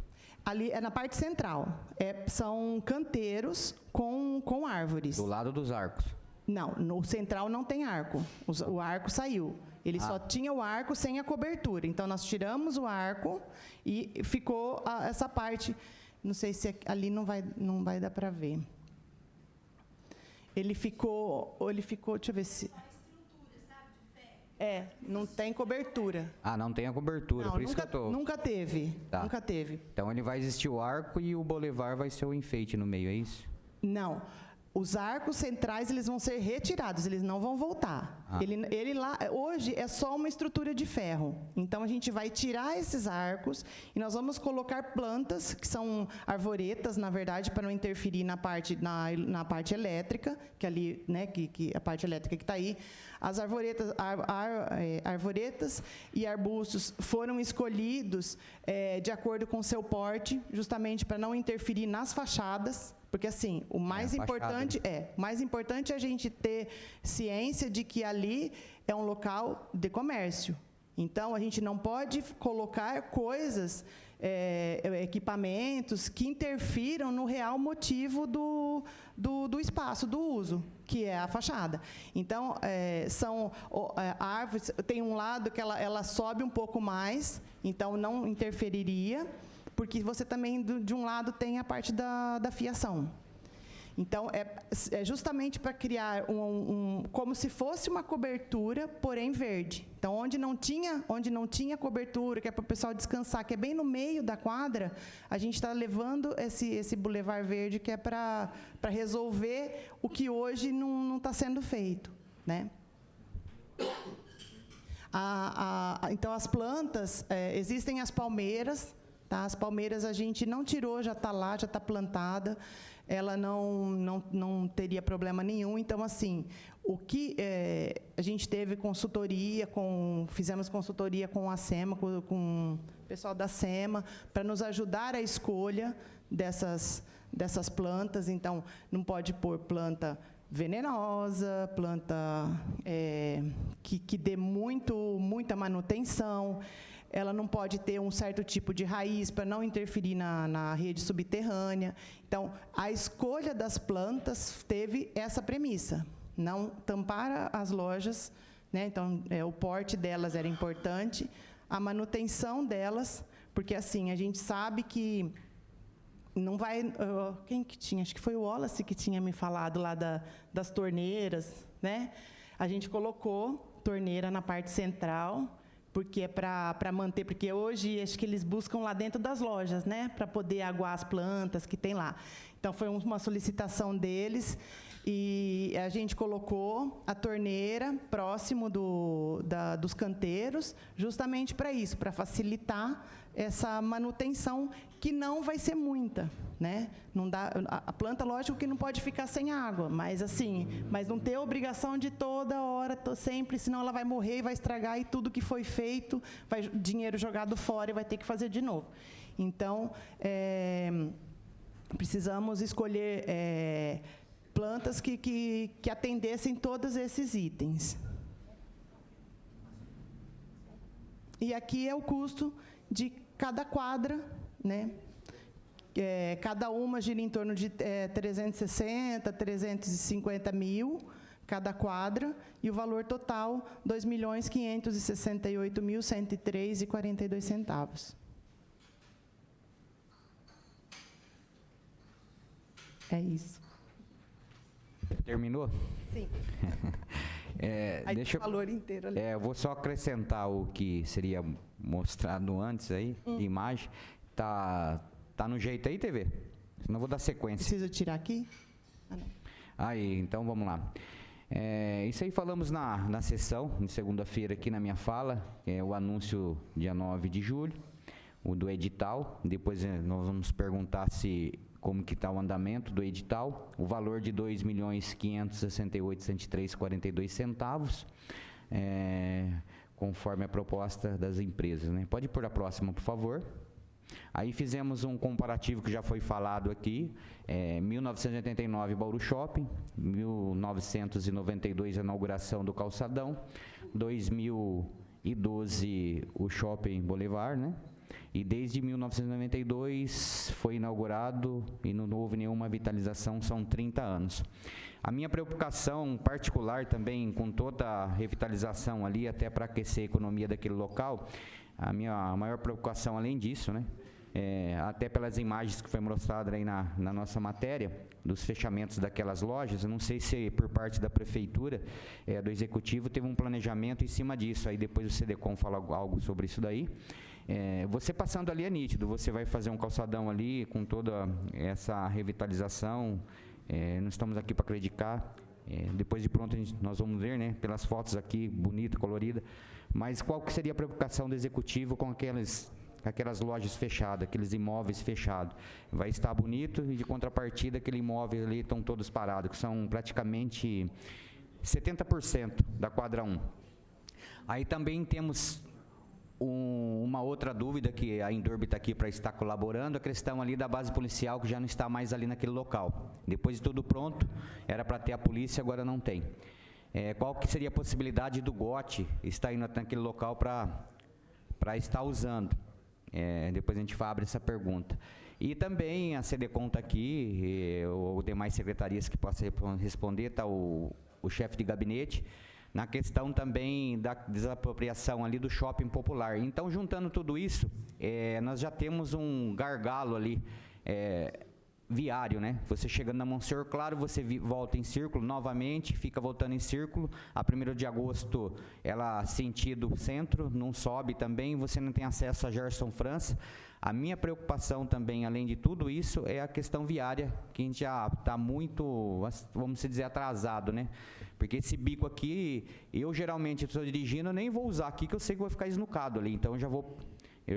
[SPEAKER 6] Ali é na parte central. São canteiros com árvores.
[SPEAKER 1] Do lado dos arcos.
[SPEAKER 6] Não, no central não tem arco. O arco saiu. Ele só tinha o arco sem a cobertura. Então, nós tiramos o arco e ficou essa parte. Não sei se ali não vai dar para ver. Ele ficou, deixa eu ver se... não tem cobertura.
[SPEAKER 1] Ah, não tem a cobertura,
[SPEAKER 6] Não,
[SPEAKER 1] por isso que eu tô...
[SPEAKER 6] Nunca teve,
[SPEAKER 1] Tá.
[SPEAKER 6] nunca teve.
[SPEAKER 1] Então ele vai existir o arco e o Boulevard vai ser o enfeite no meio, é isso?
[SPEAKER 6] Não. Os arcos centrais, eles vão ser retirados, eles não vão voltar. Ele lá, hoje, é só uma estrutura de ferro. Então, a gente vai tirar esses arcos e nós vamos colocar plantas, que são arvoretas, na verdade, para não interferir na parte elétrica, que ali, né, que a parte elétrica que está aí. As arvoretas, arvoretas e arbustos foram escolhidos de acordo com o seu porte, justamente para não interferir nas fachadas. Porque, assim, o mais importante é a gente ter ciência de que ali é um local de comércio. Então, a gente não pode colocar coisas, equipamentos que interfiram no real motivo do espaço, do uso, que é a fachada. Então, são árvores, tem um lado que ela sobe um pouco mais, então não interferiria, porque você também, de um lado, tem a parte da fiação. Então, é justamente para criar como se fosse uma cobertura, porém verde. Então, onde não tinha cobertura, que é para o pessoal descansar, que é bem no meio da quadra, a gente está levando esse Boulevard Verde, que é para resolver o que hoje não está sendo feito, né? Então, as plantas, existem as palmeiras. Tá? As palmeiras a gente não tirou, já está lá, já está plantada, ela não teria problema nenhum. Então, assim, o que a gente teve consultoria, fizemos consultoria com a SEMA, com o pessoal da SEMA, para nos ajudar a escolha dessas plantas. Então, não pode pôr planta venenosa, planta que dê muita manutenção. Ela não pode ter um certo tipo de raiz para não interferir na rede subterrânea. Então, a escolha das plantas teve essa premissa, não tampar as lojas, né? Então, o porte delas era importante, a manutenção delas, porque, assim, a gente sabe que não vai... quem que tinha? Acho que foi o Wallace que tinha me falado lá das torneiras, né? A gente colocou torneira na parte central, porque é para manter, porque hoje acho que eles buscam lá dentro das lojas, né, para poder aguar as plantas que tem lá. Então, foi uma solicitação deles e a gente colocou a torneira próximo dos canteiros, justamente para isso, para facilitar essa manutenção, que não vai ser muita, né? Não dá, a planta, lógico que não pode ficar sem água, mas não ter a obrigação de toda hora, sempre, senão ela vai morrer e vai estragar, e tudo que foi feito, dinheiro jogado fora e vai ter que fazer de novo. Então, precisamos escolher plantas que atendessem todos esses itens. E aqui é o custo de cada quadra, né? Cada uma gira em torno de 360, 350 mil cada quadra, e o valor total, R$ 2.568.103,42. É isso.
[SPEAKER 1] Terminou?
[SPEAKER 6] Sim. Aí
[SPEAKER 1] Deixa
[SPEAKER 6] o valor inteiro ali.
[SPEAKER 1] eu vou só acrescentar o que seria mostrado antes aí, de imagem. Tá no jeito aí, TV? Senão eu vou dar sequência.
[SPEAKER 6] Preciso tirar aqui? Ah, não.
[SPEAKER 1] Aí, então vamos lá. Isso aí falamos na sessão, de segunda-feira aqui na minha fala, o anúncio dia 9 de julho, o do edital. Depois nós vamos perguntar como que está o andamento do edital, o valor de R$ 2.568.103,42, conforme a proposta das empresas, né? Pode pôr a próxima, por favor. Aí fizemos um comparativo que já foi falado aqui, 1989 Bauru Shopping, 1992 a inauguração do calçadão, 2012 o Shopping Boulevard, né? E desde 1992 foi inaugurado e não houve nenhuma vitalização, são 30 anos. A minha preocupação particular também com toda a revitalização ali, até para aquecer a economia daquele local, a minha maior preocupação além disso, né? Até pelas imagens que foi mostrada aí na nossa matéria, dos fechamentos daquelas lojas, eu não sei se por parte da prefeitura, do executivo, teve um planejamento em cima disso, aí depois o CDCOM fala algo sobre isso daí. Você passando ali é nítido, você vai fazer um calçadão ali com toda essa revitalização, não estamos aqui para criticar, depois de pronto nós vamos ver, né, pelas fotos aqui, bonita, colorida, mas qual que seria a preocupação do executivo com aquelas lojas fechadas, aqueles imóveis fechados? Vai estar bonito e de contrapartida aquele imóvel ali estão todos parados, que são praticamente 70% da quadra 1. Aí também temos uma outra dúvida que a Indurb está aqui para estar colaborando, a questão ali da base policial que já não está mais ali naquele local. Depois de tudo pronto, era para ter a polícia, agora não tem. Qual que seria a possibilidade do GOT estar indo naquele local para estar usando? Depois a gente abre essa pergunta. E também a CDCOM está aqui, ou demais secretarias que possam responder, está o chefe de gabinete, na questão também da desapropriação ali do shopping popular. Então, juntando tudo isso, nós já temos um gargalo ali, viário, né? Você chegando na Monsenhor Claro, você volta em círculo novamente, fica voltando em círculo. A 1º de agosto, ela sentido centro, não sobe também, você não tem acesso a Gerson França. A minha preocupação também, além de tudo isso, é a questão viária, que a gente já está muito, vamos dizer, atrasado, né? Porque esse bico aqui, eu geralmente estou dirigindo, eu nem vou usar aqui, que eu sei que vou ficar esnucado ali, então eu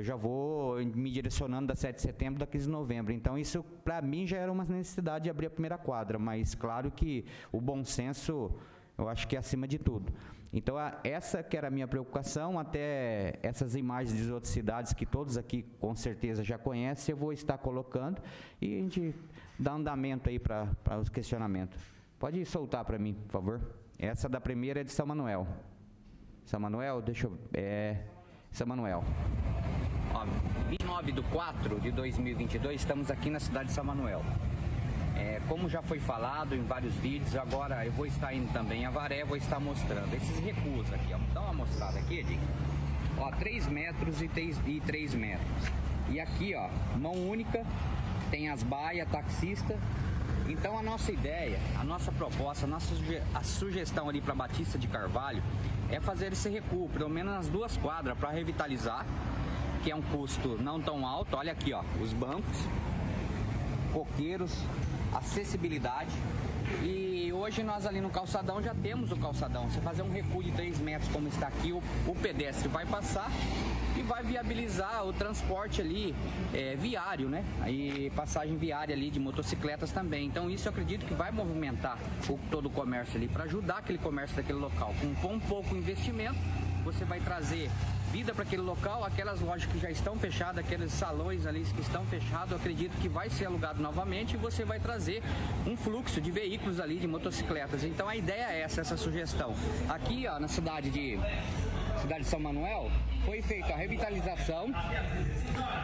[SPEAKER 1] já vou me direcionando da 7 de setembro, da 15 de novembro. Então, isso, para mim, já era uma necessidade de abrir a primeira quadra, mas claro que o bom senso, eu acho que é acima de tudo. Então, essa que era a minha preocupação, até essas imagens de outras cidades que todos aqui, com certeza, já conhecem, eu vou estar colocando e a gente dá andamento aí para os questionamentos. Pode soltar para mim, por favor. Essa da primeira é de São Manuel. São Manuel, deixa eu... São Manuel. 29/4/2022, estamos aqui na cidade de São Manuel. Como já foi falado em vários vídeos, agora eu vou estar indo também a Avaré, vou estar mostrando esses recuos aqui. Ó. Dá uma mostrada aqui, Edinho. 3 metros e 3 metros. E aqui, ó, mão única, tem as baias, taxista. Então a nossa ideia, a nossa proposta, a sugestão ali para Batista de Carvalho é fazer esse recuo, pelo menos nas 2 quadras, para revitalizar, que é um custo não tão alto. Olha aqui, ó, os bancos, coqueiros, acessibilidade. E hoje nós ali no calçadão já temos o calçadão. Você fazer um recuo de 3 metros como está aqui, o pedestre vai passar e vai viabilizar o transporte ali viário, né? E passagem viária ali de motocicletas também. Então isso eu acredito que vai movimentar todo o comércio ali, para ajudar aquele comércio daquele local. Com pouco investimento, você vai trazer vida para aquele local, aquelas lojas que já estão fechadas, aqueles salões ali que estão fechados, eu acredito que vai ser alugado novamente e você vai trazer um fluxo de veículos ali, de motocicletas. Então a ideia é essa sugestão. Aqui, ó, na cidade de São Manuel, foi feita a revitalização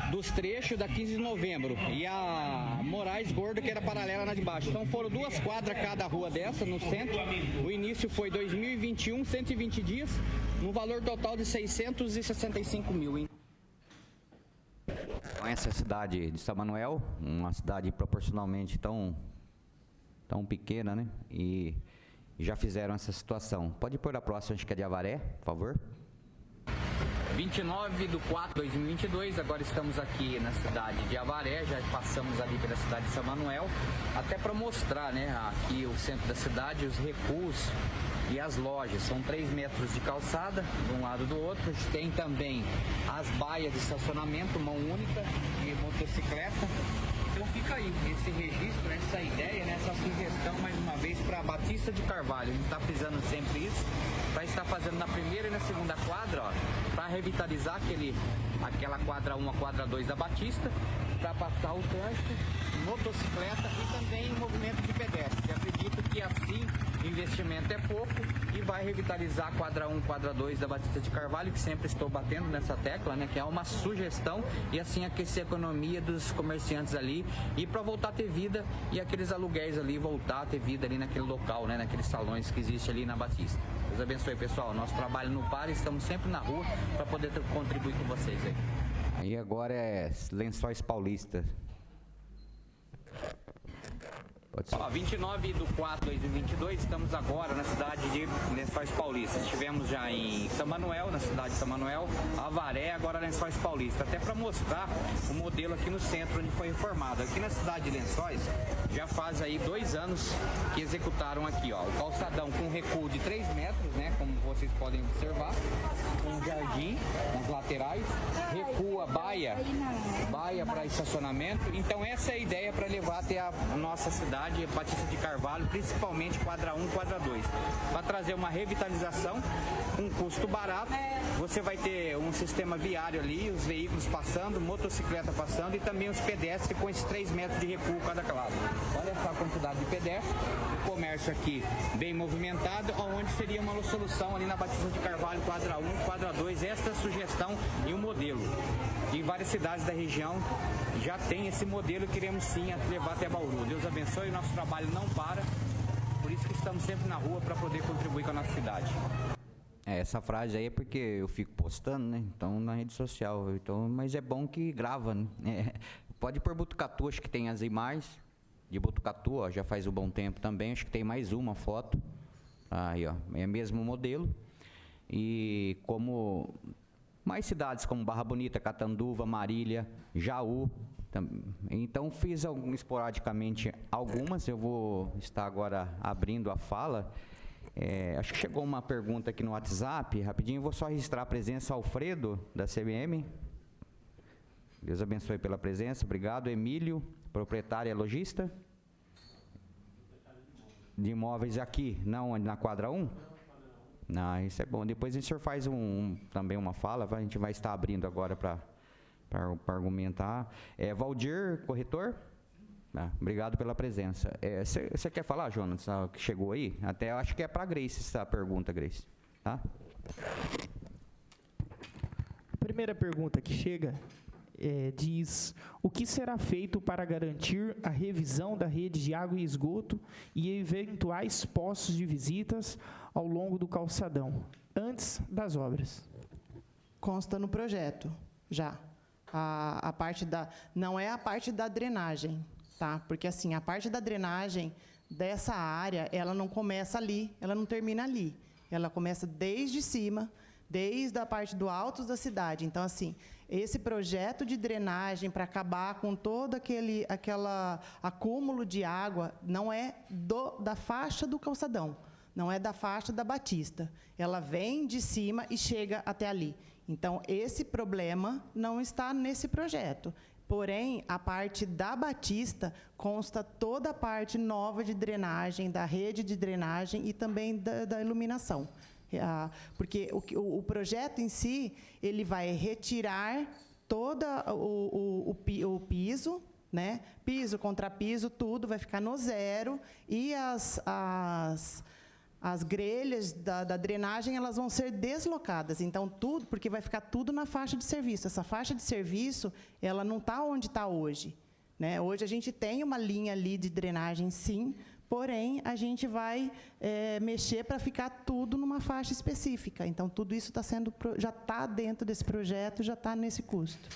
[SPEAKER 1] dos trechos da 15 de novembro e a Moraes Gordo, que era paralela na de baixo. Então foram 2 quadras cada rua dessa no centro. O início foi 2021, 120 dias, no valor total de 665 mil. Então, essa é a cidade de São Manuel, uma cidade proporcionalmente tão pequena, né? E já fizeram essa situação. Pode pôr a próxima, acho que é de Avaré, por favor.
[SPEAKER 4] 29/4/2022, agora estamos aqui na cidade de Avaré, já passamos ali pela cidade de São Manuel, até para mostrar, né, aqui o centro da cidade, os recuos e as lojas. São 3 metros de calçada de um lado do outro. A gente tem também as baias de estacionamento, mão única e motocicleta. Então fica fica aí esse registro, essa ideia, né, essa sugestão, mais uma vez, para a Batista de Carvalho. A gente está frisando sempre isso, para estar fazendo na primeira e na segunda quadra, para revitalizar aquela quadra 1, a quadra 2 da Batista, para passar o trânsito, motocicleta e também movimento de pedestres. Eu acredito que assim o investimento é pouco e vai revitalizar a quadra 1, quadra 2 da Batista de Carvalho, que sempre estou batendo nessa tecla, né, que é uma sugestão, e assim aquecer a economia dos comerciantes ali e para voltar a ter vida e aqueles aluguéis ali voltar a ter vida ali naquele local, né, naqueles salões que existe ali na Batista. Deus abençoe, pessoal. Nosso trabalho não para, estamos sempre na rua para poder contribuir com vocês aí.
[SPEAKER 1] Aí agora é Lençóis Paulista. Pode ser.
[SPEAKER 4] 29/4/2022, estamos agora na cidade de Lençóis Paulista. Estivemos já em São Manuel, na cidade de São Manuel, Avaré, agora Lençóis Paulista. Até para mostrar o modelo aqui no centro onde foi reformado. Aqui na cidade de Lençóis, já faz aí 2 anos que executaram aqui, ó, o calçadão com recuo de 3 metros, né, como vocês podem observar, um jardim nas laterais, recua baia para estacionamento. Então essa é a ideia para levar até a nossa cidade, Batista de Carvalho, principalmente quadra 1, quadra 2, para trazer uma revitalização, um custo barato. Você vai ter um sistema viário ali, os veículos passando, motocicleta passando e também os pedestres com esses 3 metros de recuo cada lado. Olha só a quantidade de pedestres, o comércio aqui bem movimentado, onde seria uma solução ali na Batista de Carvalho, quadra 1, quadra 2, esta é a sugestão e o modelo. Em várias cidades da região já tem esse modelo e queremos sim levar até Bauru. Deus abençoe, nosso trabalho não para, por isso que estamos sempre na rua para poder contribuir com a nossa cidade.
[SPEAKER 1] Essa frase aí é porque eu fico postando, né? Então, na rede social. Então, mas é bom que grava, né? Pode ir por Botucatu, acho que tem as imagens de Botucatu, ó, já faz um bom tempo também. Acho que tem mais uma foto. Aí, ó, é o mesmo modelo. E como mais cidades como Barra Bonita, Catanduva, Marília, Jaú. Então fiz esporadicamente algumas, eu vou estar agora abrindo a fala. Acho que chegou uma pergunta aqui no WhatsApp, rapidinho, vou só registrar a presença. Alfredo, da CBM. Deus abençoe pela presença, obrigado. Emílio, proprietária lojista. De imóveis aqui, não na quadra 1? Não, isso é bom. Depois o senhor faz também uma fala, a gente vai estar abrindo agora para argumentar. Valdir, corretor? Obrigado pela presença. Você quer falar, Jonas, que chegou aí? Até eu acho que é para a Grace essa pergunta, Grace. Tá?
[SPEAKER 2] A primeira pergunta que chega diz: o que será feito para garantir a revisão da rede de água e esgoto e eventuais postos de visitas ao longo do calçadão, antes das obras?
[SPEAKER 6] Consta no projeto, já. A parte não é a parte da drenagem, tá? Porque assim, a parte da drenagem dessa área, ela não começa ali, ela não termina ali. Ela começa desde cima, desde a parte do alto da cidade. Então, assim, esse projeto de drenagem para acabar com todo aquele acúmulo de água não é da faixa do calçadão, não é da faixa da Batista. Ela vem de cima e chega até ali. Então, esse problema não está nesse projeto. Porém, a parte da Batista consta toda a parte nova de drenagem, da rede de drenagem e também da iluminação. Porque o projeto em si, ele vai retirar todo o piso, né? Piso, contrapiso, tudo vai ficar no zero, e as grelhas da drenagem, elas vão ser deslocadas. Então, tudo, porque vai ficar tudo na faixa de serviço. Essa faixa de serviço, ela não está onde está hoje, né? Hoje a gente tem uma linha ali de drenagem, sim, porém, a gente vai mexer para ficar tudo numa faixa específica. Então, tudo isso já está dentro desse projeto, já está nesse custo.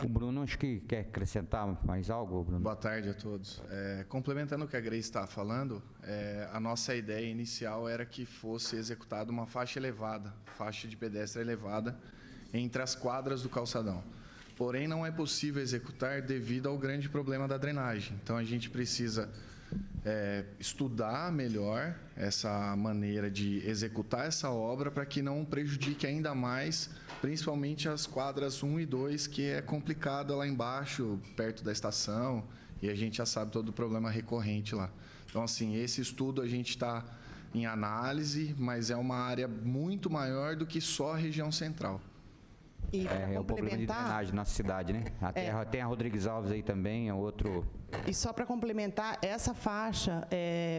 [SPEAKER 1] O Bruno, acho que quer acrescentar mais algo, Bruno?
[SPEAKER 7] Boa tarde a todos. Complementando o que a Grace está falando, a nossa ideia inicial era que fosse executada uma faixa elevada, faixa de pedestre elevada, entre as quadras do calçadão. Porém, não é possível executar devido ao grande problema da drenagem. Então, a gente precisa estudar melhor essa maneira de executar essa obra para que não prejudique ainda mais, principalmente as quadras 1 e 2, que é complicada lá embaixo, perto da estação, E a gente já sabe todo o problema recorrente lá. Então, assim, esse estudo a gente está em análise, mas é uma área muito maior do que só a região central.
[SPEAKER 6] E para
[SPEAKER 1] É o problema de
[SPEAKER 6] complementar,
[SPEAKER 1] drenagem na cidade, né? Tem a Rodrigues Alves aí também, é outro...
[SPEAKER 6] e só para complementar, essa faixa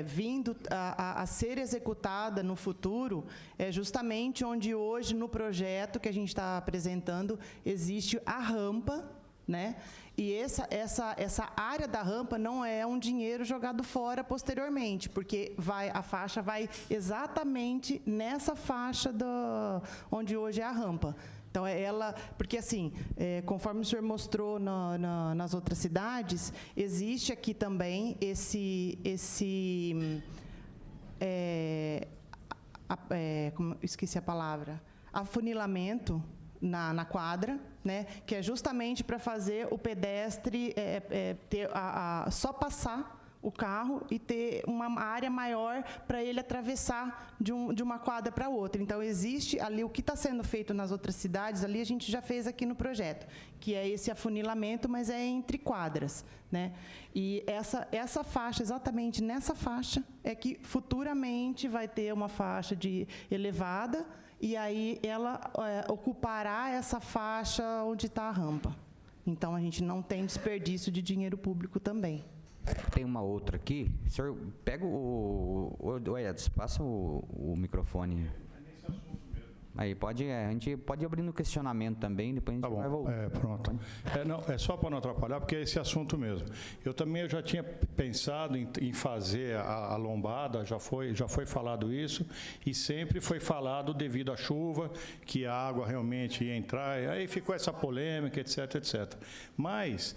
[SPEAKER 6] vindo a ser executada no futuro é justamente onde hoje no projeto que a gente está apresentando existe a rampa, né? E essa área da rampa não é um dinheiro jogado fora posteriormente, porque a faixa vai exatamente nessa faixa onde hoje é a rampa. Então, porque assim, conforme o senhor mostrou nas outras cidades, existe aqui também esqueci a palavra, afunilamento na quadra, né, que é justamente para fazer o pedestre só passar o carro e ter uma área maior para ele atravessar de uma quadra para outra. Então, existe ali, o que está sendo feito nas outras cidades, ali a gente já fez aqui no projeto, que é esse afunilamento, mas é entre quadras, né? E essa faixa, exatamente nessa faixa, é que futuramente vai ter uma faixa de elevada, e aí ela ocupará essa faixa onde está a rampa. Então, a gente não tem desperdício de dinheiro público também.
[SPEAKER 1] Tem uma outra aqui. O senhor pega o Edson, passa o microfone. Aí a gente pode abrir no questionamento também, depois a gente vai voltar.
[SPEAKER 8] Pronto. É só para não atrapalhar, porque é esse assunto mesmo. Eu já tinha pensado em fazer a lombada, já foi falado isso, e sempre foi falado devido à chuva, que a água realmente ia entrar, aí ficou essa polêmica, etc, etc. Mas,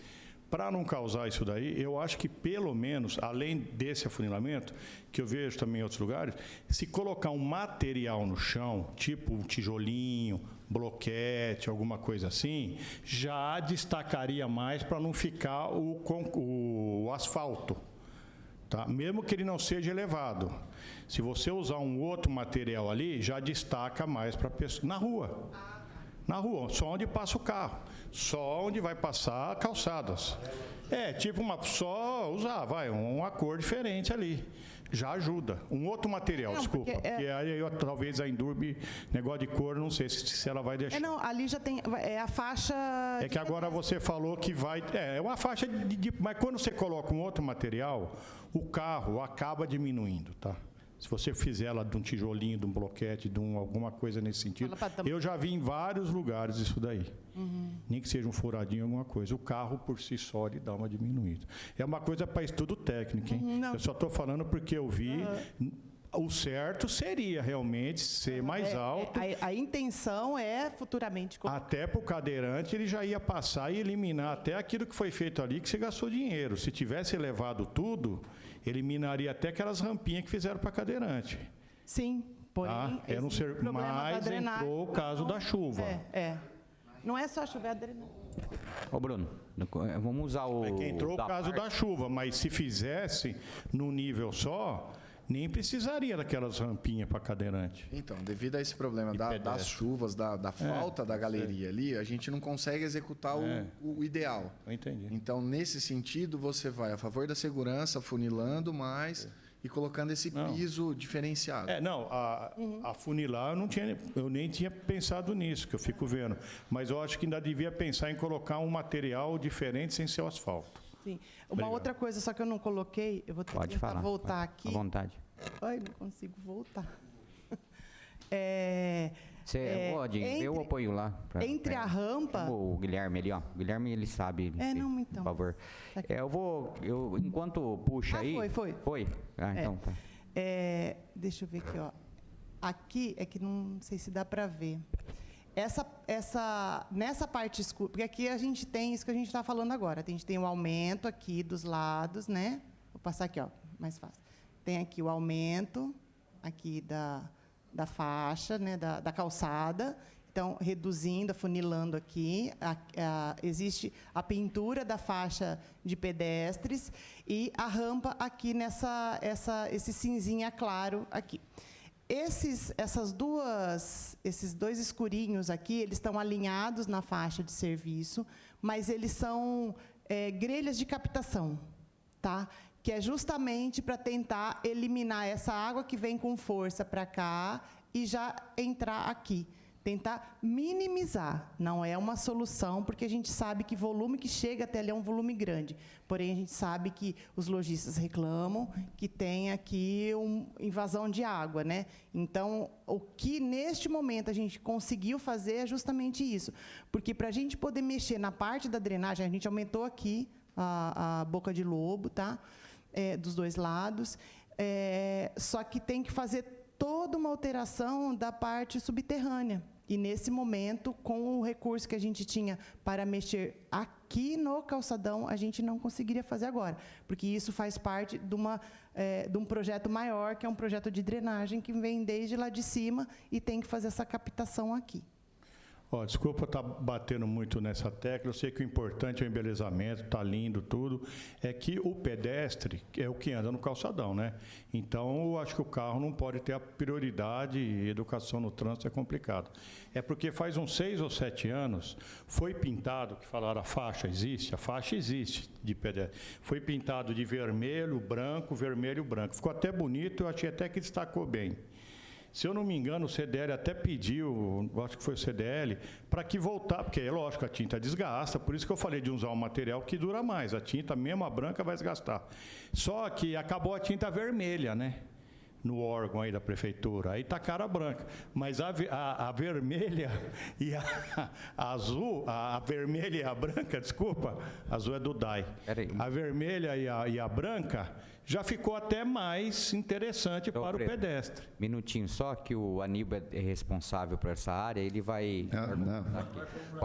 [SPEAKER 8] para não causar isso daí, eu acho que pelo menos, além desse afunilamento, que eu vejo também em outros lugares, se colocar um material no chão, tipo um tijolinho, bloquete, alguma coisa assim, já destacaria mais para não ficar o asfalto, tá? Mesmo que ele não seja elevado. Se você usar um outro material ali, já destaca mais para a pessoa. Na rua, só onde passa o carro, só onde vai passar calçadas. Tipo só usar, uma cor diferente ali. Já ajuda. Um outro material, desculpa. Porque aí talvez a Endurbe, negócio de cor, não sei se ela vai deixar.
[SPEAKER 6] Ali já tem a faixa...
[SPEAKER 8] É que agora você falou que vai... É uma faixa mas quando você coloca um outro material, o carro acaba diminuindo, tá? Se você fizer ela de um tijolinho, de um bloquete, de alguma coisa nesse sentido. Eu já vi em vários lugares isso daí. Nem que seja um furadinho, alguma coisa. O carro, por si só, ele dá uma diminuída. É uma coisa para estudo técnico, hein? Eu só estou falando porque eu vi... O certo seria realmente ser mais alto.
[SPEAKER 6] A intenção é futuramente...
[SPEAKER 8] Até para o cadeirante, ele já ia passar e eliminar até aquilo que foi feito ali, que você gastou dinheiro. Se tivesse elevado tudo, eliminaria até aquelas rampinhas que fizeram para cadeirante.
[SPEAKER 6] Sim, porém...
[SPEAKER 8] Mas entrou o caso da chuva.
[SPEAKER 6] Não é só chover, a drenagem.
[SPEAKER 1] Ô, Bruno, vamos usar o...
[SPEAKER 8] É que entrou o caso da chuva, mas se fizesse no nível só... Nem precisaria daquelas rampinhas para cadeirante.
[SPEAKER 7] Então, devido a esse problema das chuvas, da falta da galeria ali, a gente não consegue executar o ideal.
[SPEAKER 8] Eu entendi.
[SPEAKER 7] Então, nesse sentido, você vai a favor da segurança, funilando mais e colocando esse piso diferenciado.
[SPEAKER 8] Afunilar, eu nem tinha pensado nisso, que eu fico vendo. Mas eu acho que ainda devia pensar em colocar um material diferente sem ser o asfalto.
[SPEAKER 6] Sim. Uma outra coisa, só que eu não coloquei, eu vou tentar voltar aqui.
[SPEAKER 1] À vontade.
[SPEAKER 6] Ai, não consigo voltar.
[SPEAKER 1] Você pode, eu apoio lá.
[SPEAKER 6] Entre a rampa...
[SPEAKER 1] O Guilherme ali, ó. O Guilherme, ele sabe.
[SPEAKER 6] Então.
[SPEAKER 1] Por favor. Enquanto puxa aí...
[SPEAKER 6] Foi.
[SPEAKER 1] Então tá.
[SPEAKER 6] Deixa eu ver aqui, ó. Aqui é que não sei se dá para ver. Nessa parte escura, porque aqui a gente tem isso que a gente está falando agora. A gente tem o aumento aqui dos lados, né? Vou passar aqui, ó, mais fácil. Tem aqui o aumento aqui da faixa, né? Da calçada. Então, reduzindo, afunilando aqui. Existe a pintura da faixa de pedestres e a rampa aqui esse cinzinha claro aqui. Esses dois escurinhos aqui, eles estão alinhados na faixa de serviço, mas eles são grelhas de captação. tá? Que é justamente para tentar eliminar essa água que vem com força para cá e já entrar aqui. Tentar minimizar. Não é uma solução, porque a gente sabe que o volume que chega até ali é um volume grande. Porém, a gente sabe que os lojistas reclamam que tem aqui invasão de água, né? Então, o que neste momento a gente conseguiu fazer é justamente isso. Porque para a gente poder mexer na parte da drenagem, a gente aumentou aqui a boca de lobo, tá? Dos dois lados. Só que tem que fazer toda uma alteração da parte subterrânea. E, nesse momento, com o recurso que a gente tinha para mexer aqui no calçadão, a gente não conseguiria fazer agora, porque isso faz parte de um projeto maior, que é um projeto de drenagem que vem desde lá de cima e tem que fazer essa captação aqui.
[SPEAKER 8] Desculpa estar batendo muito nessa tecla, eu sei que o importante é o embelezamento, está lindo tudo, é que o pedestre é o que anda no calçadão, né? Então, eu acho que o carro não pode ter a prioridade, e educação no trânsito é complicado. É porque faz uns 6 ou 7 anos, foi pintado, que falaram a faixa existe de pedestre, foi pintado de vermelho, branco, ficou até bonito, eu achei até que destacou bem. Se eu não me engano, o CDL até pediu, acho que foi o CDL, para que voltar, porque é lógico, a tinta desgasta, por isso que eu falei de usar um material que dura mais, a tinta mesmo, a branca, vai desgastar. Só que acabou a tinta vermelha, né? No órgão aí da prefeitura, aí tá cara branca, mas a vermelha e a azul, a vermelha e a branca, desculpa, a azul é do DAI, a vermelha e a branca já ficou até mais interessante para o pedestre.
[SPEAKER 1] Minutinho só, que o Aníbal é responsável por essa área, ele vai...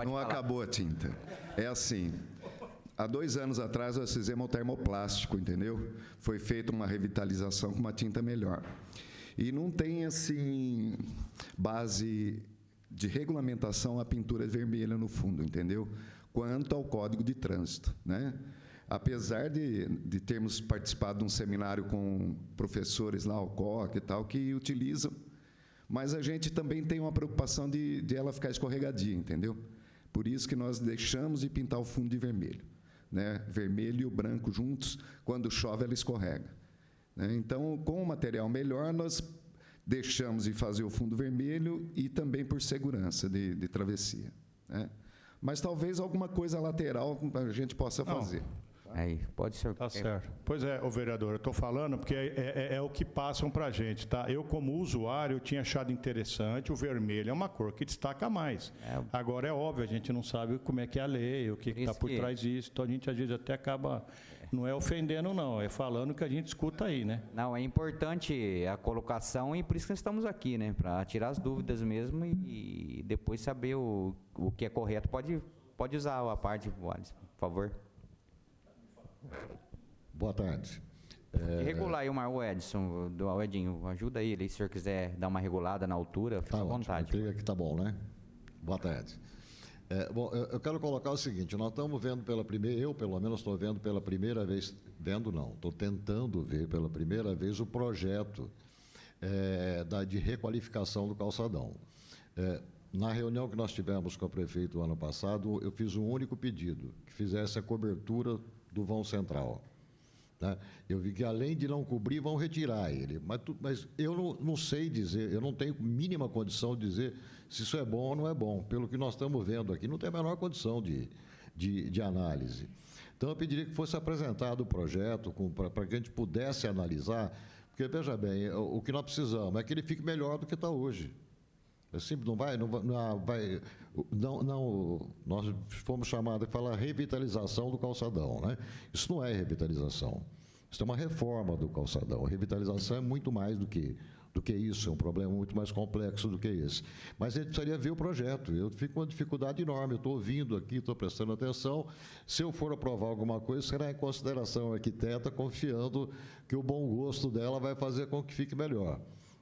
[SPEAKER 9] Não acabou a tinta. É assim, há 2 anos atrás nós fizemos o termoplástico, entendeu? Foi feita uma revitalização com uma tinta melhor. E não tem, assim, base de regulamentação a pintura vermelha no fundo, entendeu? Quanto ao Código de Trânsito, né? Apesar de termos participado de um seminário com professores lá, o COC e tal, que utilizam, mas a gente também tem uma preocupação de ela ficar escorregadia, entendeu? Por isso que nós deixamos de pintar o fundo de vermelho, né? Vermelho e o branco juntos, quando chove ela escorrega, né? Então, com o material melhor, nós deixamos de fazer o fundo vermelho e também por segurança de travessia, né? Mas talvez alguma coisa lateral a gente possa fazer.
[SPEAKER 1] Aí, pode ser.
[SPEAKER 8] Tá certo. Pois é, vereador, eu estou falando porque é o que passam para a gente, tá? Eu, como usuário, eu tinha achado interessante, o vermelho é uma cor que destaca mais. Agora, é óbvio, a gente não sabe como é que é a lei, o que está por trás disso, então a gente, às vezes, até acaba, não é ofendendo, não, é falando que a gente escuta aí, né?
[SPEAKER 1] Não, é importante a colocação e por isso que nós estamos aqui, né? Para tirar as dúvidas mesmo e depois saber o que é correto. Pode usar a parte, Alisson, por favor.
[SPEAKER 10] Boa tarde.
[SPEAKER 1] Regular aí o Edson, o Edinho, ajuda ele, se o senhor quiser dar uma regulada na altura, fica à vontade.
[SPEAKER 10] Eu creio que está bom, né? Boa tarde. Bom, eu quero colocar o seguinte, nós estamos vendo eu pelo menos estou vendo pela primeira vez, estou tentando ver pela primeira vez o projeto de requalificação do calçadão. Na reunião que nós tivemos com o prefeito ano passado, eu fiz um único pedido, que fizesse a cobertura do vão central. Tá? Eu vi que, além de não cobrir, vão retirar ele. Mas eu não sei dizer, eu não tenho mínima condição de dizer se isso é bom ou não é bom. Pelo que nós estamos vendo aqui, não tem a menor condição de análise. Então, eu pediria que fosse apresentado o projeto para que a gente pudesse analisar, porque, veja bem, o que nós precisamos é que ele fique melhor do que está hoje. É simples, nós fomos chamados para falar revitalização do calçadão, né? Isso não é revitalização, isso é uma reforma do calçadão. A revitalização é muito mais do que isso, é um problema muito mais complexo do que esse. Mas a gente precisaria ver o projeto. Eu fico com uma dificuldade enorme, eu estou ouvindo aqui, estou prestando atenção. Se eu for aprovar alguma coisa, será em consideração a arquiteta, confiando que o bom gosto dela vai fazer com que fique melhor.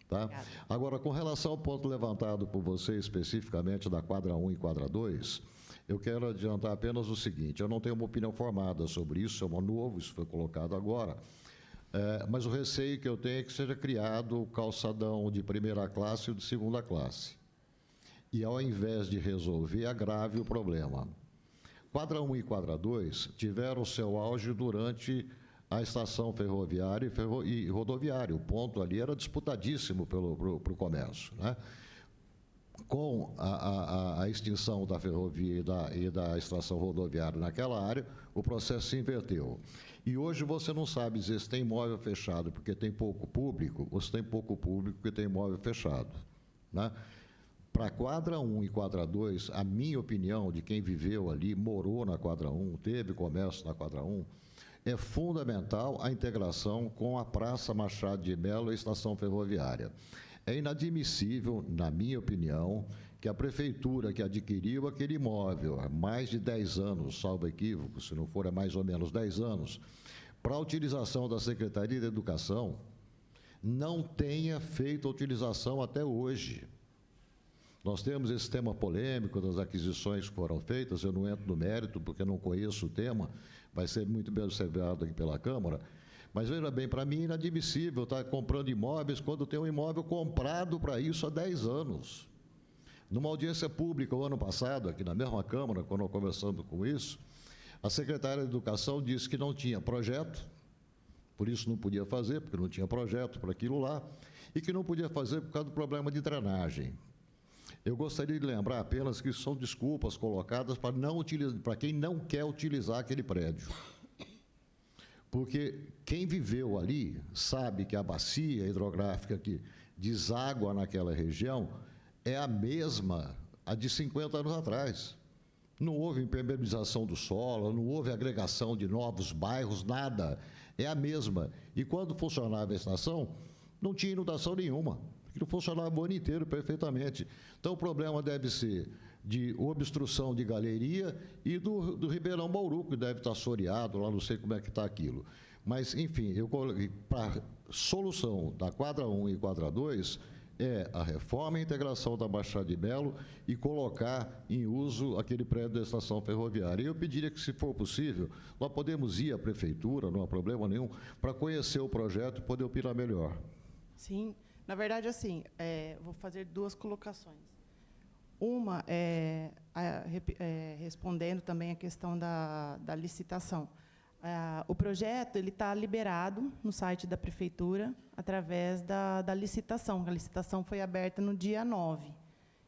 [SPEAKER 10] Tá? Agora, com relação ao ponto levantado por você especificamente da quadra 1 e quadra 2, eu quero adiantar apenas o seguinte, eu não tenho uma opinião formada sobre isso, é um novo, isso foi colocado agora, mas o receio que eu tenho é que seja criado o calçadão de primeira classe e o de segunda classe. E, ao invés de resolver, agrave o problema. Quadra 1 e quadra 2 tiveram seu auge durante a estação ferroviária e rodoviária. O ponto ali era disputadíssimo pro comércio, né? Com a extinção da ferrovia e da estação rodoviária naquela área, o processo se inverteu. E hoje você não sabe dizer se tem imóvel fechado porque tem pouco público ou se tem pouco público porque tem imóvel fechado, né? Para a quadra 1 e quadra 2, a minha opinião de quem viveu ali, morou na quadra 1, teve comércio na quadra 1, é fundamental a integração com a Praça Machado de Mello e a estação ferroviária. É inadmissível, na minha opinião, que a prefeitura que adquiriu aquele imóvel há mais de 10 anos, salvo equívoco, se não for é mais ou menos 10 anos, para a utilização da Secretaria da Educação, não tenha feito a utilização até hoje. Nós temos esse tema polêmico das aquisições que foram feitas, eu não entro no mérito porque não conheço o tema, vai ser muito bem observado aqui pela Câmara, mas veja bem, para mim é inadmissível estar comprando imóveis quando tem um imóvel comprado para isso há 10 anos. Numa audiência pública o ano passado, aqui na mesma Câmara, quando nós conversamos com isso, a secretária de Educação disse que não tinha projeto, por isso não podia fazer, porque não tinha projeto para aquilo lá, e que não podia fazer por causa do problema de drenagem. Eu gostaria de lembrar apenas que são desculpas colocadas para quem não quer utilizar aquele prédio. Porque quem viveu ali sabe que a bacia hidrográfica que deságua naquela região é a mesma a de 50 anos atrás. Não houve impermeabilização do solo, não houve agregação de novos bairros, nada. É a mesma. E quando funcionava a estação, não tinha inundação nenhuma. Aquilo funcionava o ano inteiro perfeitamente. Então, o problema deve ser de obstrução de galeria e do Ribeirão Bauru, que deve estar assoreado, lá não sei como é que está aquilo. Mas, enfim, eu coloquei para solução da quadra 1 e quadra 2 é a reforma e a integração da Baixada de Mello e colocar em uso aquele prédio da estação ferroviária. Eu pediria que, se for possível, nós podemos ir à prefeitura, não há problema nenhum, para conhecer o projeto e poder opinar melhor.
[SPEAKER 6] Sim, na verdade, assim, vou fazer duas colocações. Uma respondendo também a questão da licitação. O projeto está liberado no site da Prefeitura através da licitação. A licitação foi aberta no dia 9.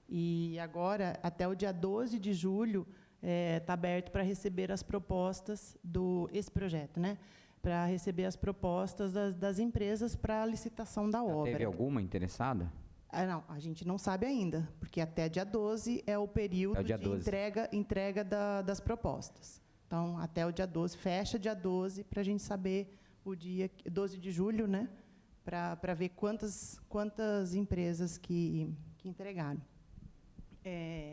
[SPEAKER 6] E agora, até o dia 12 de julho, está aberto para receber as propostas esse projeto, né? Para receber as propostas das empresas para a licitação da obra.
[SPEAKER 1] Teve alguma interessada?
[SPEAKER 6] Não, a gente não sabe ainda, porque até dia 12 é o período de entrega das propostas. Então, até o dia 12, fecha dia 12, para a gente saber o dia, 12 de julho, né? Para ver quantas empresas que entregaram.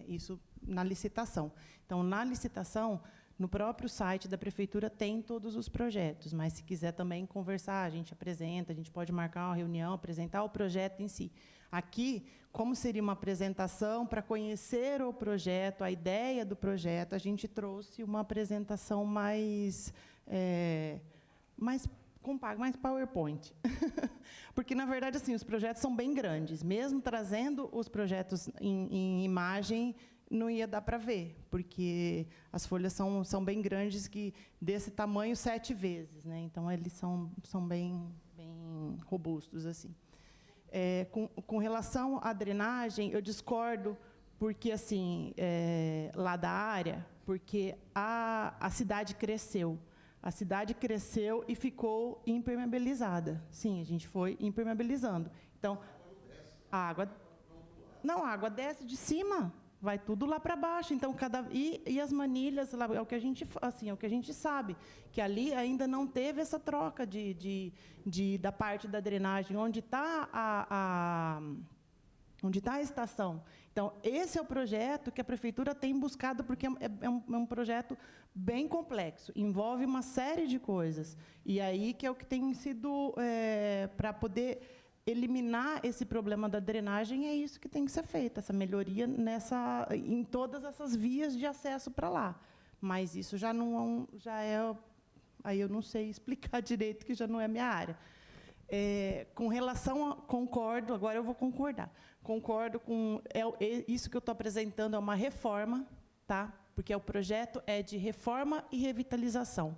[SPEAKER 6] Isso na licitação. Então, na licitação, no próprio site da Prefeitura tem todos os projetos, mas se quiser também conversar, a gente apresenta, a gente pode marcar uma reunião, apresentar o projeto em si. Aqui, como seria uma apresentação para conhecer o projeto, a ideia do projeto, a gente trouxe uma apresentação mais PowerPoint. Porque, na verdade, assim, os projetos são bem grandes. Mesmo trazendo os projetos em imagem, não ia dar para ver, porque as folhas são bem grandes, que desse tamanho 7 vezes, né? Então, eles são bem robustos, assim. Com relação à drenagem, eu discordo, porque, assim, lá da área, porque a cidade cresceu. A cidade cresceu e ficou impermeabilizada. Sim, a gente foi impermeabilizando. Então, a água desce de cima, vai tudo lá para baixo. Então, e as manilhas, é o que a gente sabe, que ali ainda não teve essa troca da parte da drenagem, onde está a estação. Então, esse é o projeto que a Prefeitura tem buscado, porque é um projeto bem complexo, envolve uma série de coisas. E aí que é o que tem sido, para poder eliminar esse problema da drenagem, é isso que tem que ser feito, essa melhoria em todas essas vias de acesso para lá. Mas isso já é... Aí eu não sei explicar direito, que já não é minha área. Com relação concordo, agora eu vou concordar. Concordo com... isso que eu estou apresentando é uma reforma, tá? Porque o projeto é de reforma e revitalização.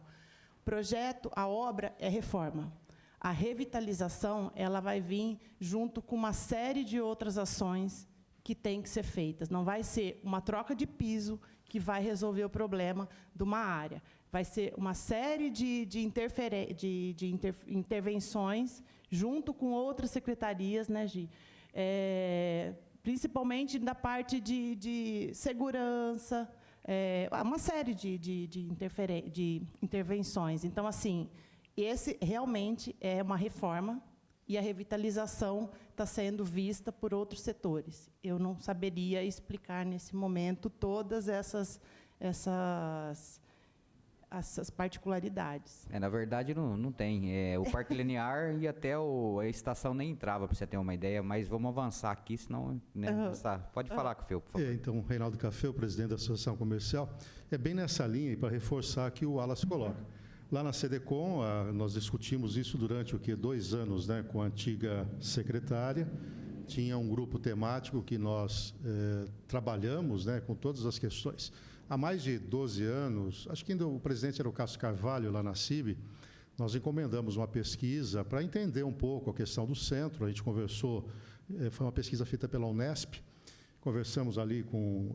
[SPEAKER 6] Projeto, a obra é reforma. A revitalização, ela vai vir junto com uma série de outras ações que têm que ser feitas. Não vai ser uma troca de piso que vai resolver o problema de uma área. Vai ser uma série de intervenções junto com outras secretarias, né, Gi? Principalmente da parte de segurança, uma série de intervenções. Então, assim, esse realmente é uma reforma e a revitalização está sendo vista por outros setores. Eu não saberia explicar, nesse momento, todas essas particularidades.
[SPEAKER 1] Na verdade, não tem. O Parque Linear e até a estação nem entrava, para você ter uma ideia, mas vamos avançar aqui, senão... Né, pode falar com o Feu, por favor.
[SPEAKER 11] Então, Reinaldo Café, presidente da Associação Comercial, é bem nessa linha, para reforçar que o Wallace coloca. Lá na CDCOM, nós discutimos isso durante 2 anos, né, com a antiga secretária. Tinha um grupo temático que nós trabalhamos, né, com todas as questões. Há mais de 12 anos, acho que ainda o presidente era o Cássio Carvalho, lá na CIB, nós encomendamos uma pesquisa para entender um pouco a questão do centro. A gente conversou, foi uma pesquisa feita pela Unesp, conversamos ali com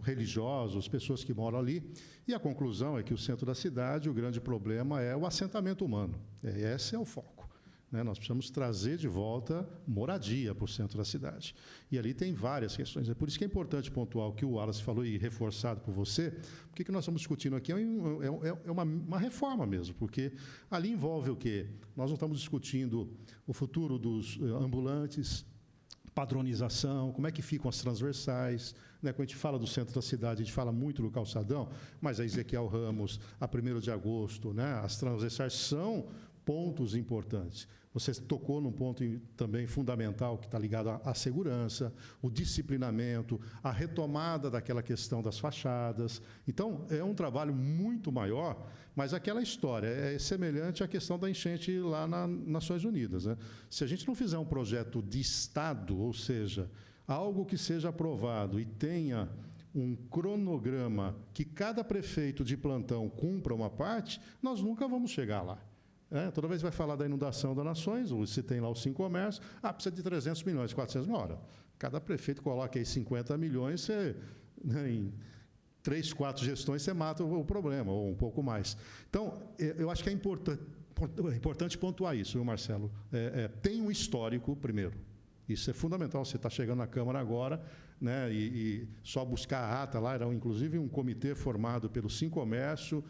[SPEAKER 11] religiosos, pessoas que moram ali, e a conclusão é que o centro da cidade, o grande problema é o assentamento humano. Esse é o foco, né? Nós precisamos trazer de volta moradia para o centro da cidade. E ali tem várias questões. É por isso que é importante pontuar o que o Wallace falou e reforçado por você, porque que nós estamos discutindo aqui é uma reforma mesmo, porque ali envolve o quê? Nós não estamos discutindo o futuro dos ambulantes, padronização, como é que ficam as transversais, né? Quando a gente fala do centro da cidade, a gente fala muito do calçadão, mas a Ezequiel Ramos, a 1º de agosto, né? As transversais são pontos importantes. Você tocou num ponto também fundamental que está ligado à segurança, o disciplinamento, a retomada daquela questão das fachadas. Então, é um trabalho muito maior, mas aquela história é semelhante à questão da enchente lá nas Nações Unidas, né? Se a gente não fizer um projeto de Estado, ou seja, algo que seja aprovado e tenha um cronograma que cada prefeito de plantão cumpra uma parte, nós nunca vamos chegar lá. Toda vez vai falar da inundação das Nações, você tem lá os 5 comércios, precisa de 300 milhões, 400 milhões. Ora, cada prefeito coloca aí 50 milhões, você, né, em 3, 4 gestões, você mata o problema, ou um pouco mais. Então, eu acho que é importante pontuar isso, viu, Marcelo? Tem um histórico, primeiro. Isso é fundamental. Você está chegando na Câmara agora, né, e só buscar a ata lá. Era, inclusive, um comitê formado pelo Sincomércio,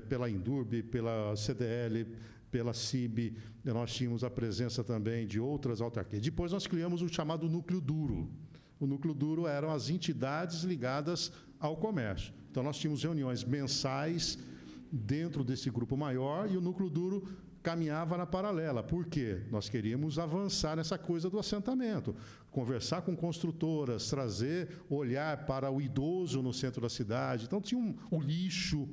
[SPEAKER 11] pela Indurb, pela CDL, pela CIB. Nós tínhamos a presença também de outras autarquias. Depois nós criamos o chamado núcleo duro. O núcleo duro eram as entidades ligadas ao comércio. Então, nós tínhamos reuniões mensais dentro desse grupo maior e o núcleo duro caminhava na paralela. Por quê? Nós queríamos avançar nessa coisa do assentamento, conversar com construtoras, trazer, olhar para o idoso no centro da cidade. Então, tinha o lixo.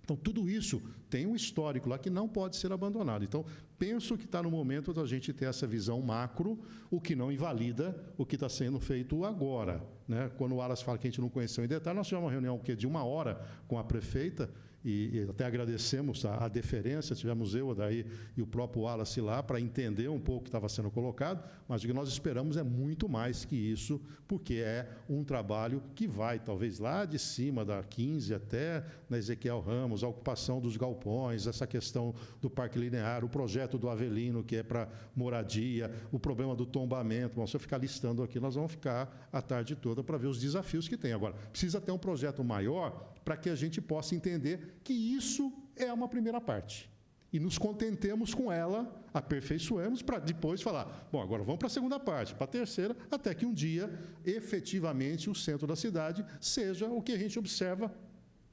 [SPEAKER 11] Então, tudo isso tem um histórico lá que não pode ser abandonado. Então, penso que está no momento da gente ter essa visão macro, o que não invalida o que está sendo feito agora, né? Quando o Wallace fala que a gente não conheceu em detalhe, nós tivemos uma reunião de 1 hora com a prefeita, e até agradecemos a deferência, tivemos eu, daí e o próprio Wallace lá, para entender um pouco o que estava sendo colocado, mas o que nós esperamos é muito mais que isso, porque é um trabalho que vai, talvez, lá de cima da 15 até na Ezequiel Ramos, a ocupação dos galpões, essa questão do Parque Linear, o projeto do Avelino, que é para moradia, o problema do tombamento. Bom, se eu ficar listando aqui, nós vamos ficar a tarde toda para ver os desafios que tem. Agora, precisa ter um projeto maior para que a gente possa entender que isso é uma primeira parte. E nos contentemos com ela, aperfeiçoemos, para depois falar, bom, agora vamos para a segunda parte, para a terceira, até que um dia, efetivamente, o centro da cidade seja o que a gente observa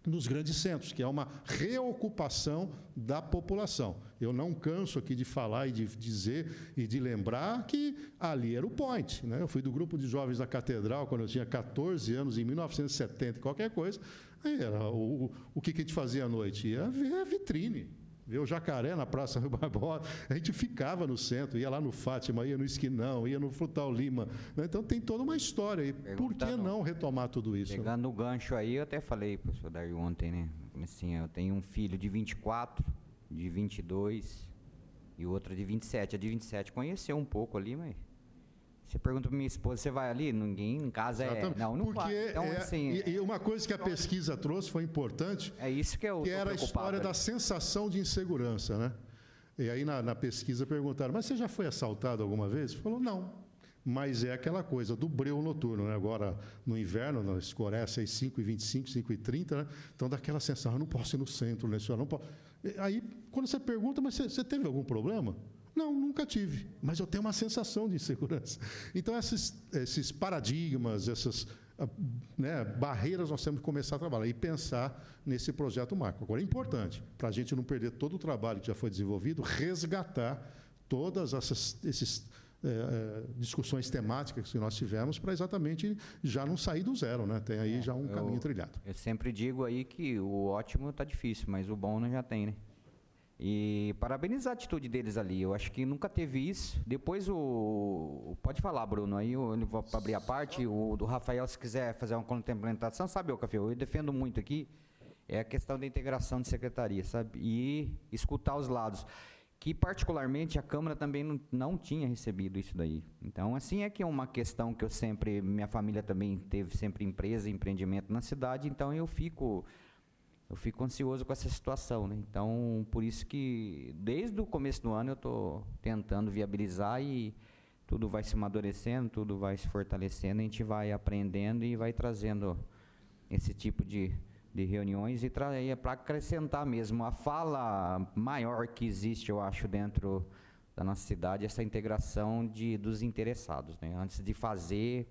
[SPEAKER 11] nos grandes centros, que é uma reocupação da população. Eu não canso aqui de falar e de dizer e de lembrar que ali era o point, né? Eu fui do grupo de jovens da Catedral quando eu tinha 14 anos, em 1970, qualquer coisa. Aí era o que a gente fazia à noite? Ia ver a vitrine, ver o jacaré na Praça Rui Barbosa. A gente ficava no centro, ia lá no Fátima, ia no Esquinão, ia no Frutal Lima. Então tem toda uma história aí. Por que não retomar tudo isso?
[SPEAKER 1] Pegando o gancho aí, eu até falei para o senhor Dario ontem, né? Assim, eu tenho um filho de 24, de 22 e outra de 27. A de 27 conheceu um pouco ali, mas... Você pergunta para minha esposa, você vai ali? Ninguém em casa não
[SPEAKER 11] porque
[SPEAKER 1] vai. Então, assim,
[SPEAKER 11] e uma coisa que a pesquisa trouxe foi importante.
[SPEAKER 1] É isso que eu
[SPEAKER 11] que era a história da sensação de insegurança, né? E aí na pesquisa perguntaram, mas você já foi assaltado alguma vez? Ele falou, não. Mas é aquela coisa do breu noturno, né? Agora, no inverno, escurece às 5h25, 5h30, né? Então dá aquela sensação, eu não posso ir no centro, né? Não posso. Aí, quando você pergunta, mas você teve algum problema? Não, nunca tive, mas eu tenho uma sensação de insegurança. Então, esses paradigmas, essas barreiras, nós temos que começar a trabalhar e pensar nesse projeto marco. Agora, é importante, para a gente não perder todo o trabalho que já foi desenvolvido, resgatar todas essas discussões temáticas que nós tivemos para exatamente já não sair do zero, né? Tem aí já um caminho trilhado.
[SPEAKER 1] Eu sempre digo aí que o ótimo está difícil, mas o bom nós já tem, né? E parabenizar a atitude deles ali. Eu acho que nunca teve isso. Depois pode falar, Bruno, aí eu vou abrir a parte. O do Rafael, se quiser fazer uma complementação, sabe, Café, eu defendo muito aqui, é a questão da integração de secretaria, sabe? E escutar os lados. Que particularmente a Câmara também não tinha recebido isso daí. Então, assim, é que é uma questão que minha família também teve sempre empresa, empreendimento na cidade, então eu fico ansioso com essa situação, né? Então, por isso que desde o começo do ano eu estou tentando viabilizar e tudo vai se amadurecendo, tudo vai se fortalecendo, a gente vai aprendendo e vai trazendo esse tipo de reuniões e para acrescentar mesmo a fala maior que existe, eu acho, dentro da nossa cidade, essa integração dos interessados, né? Antes de fazer...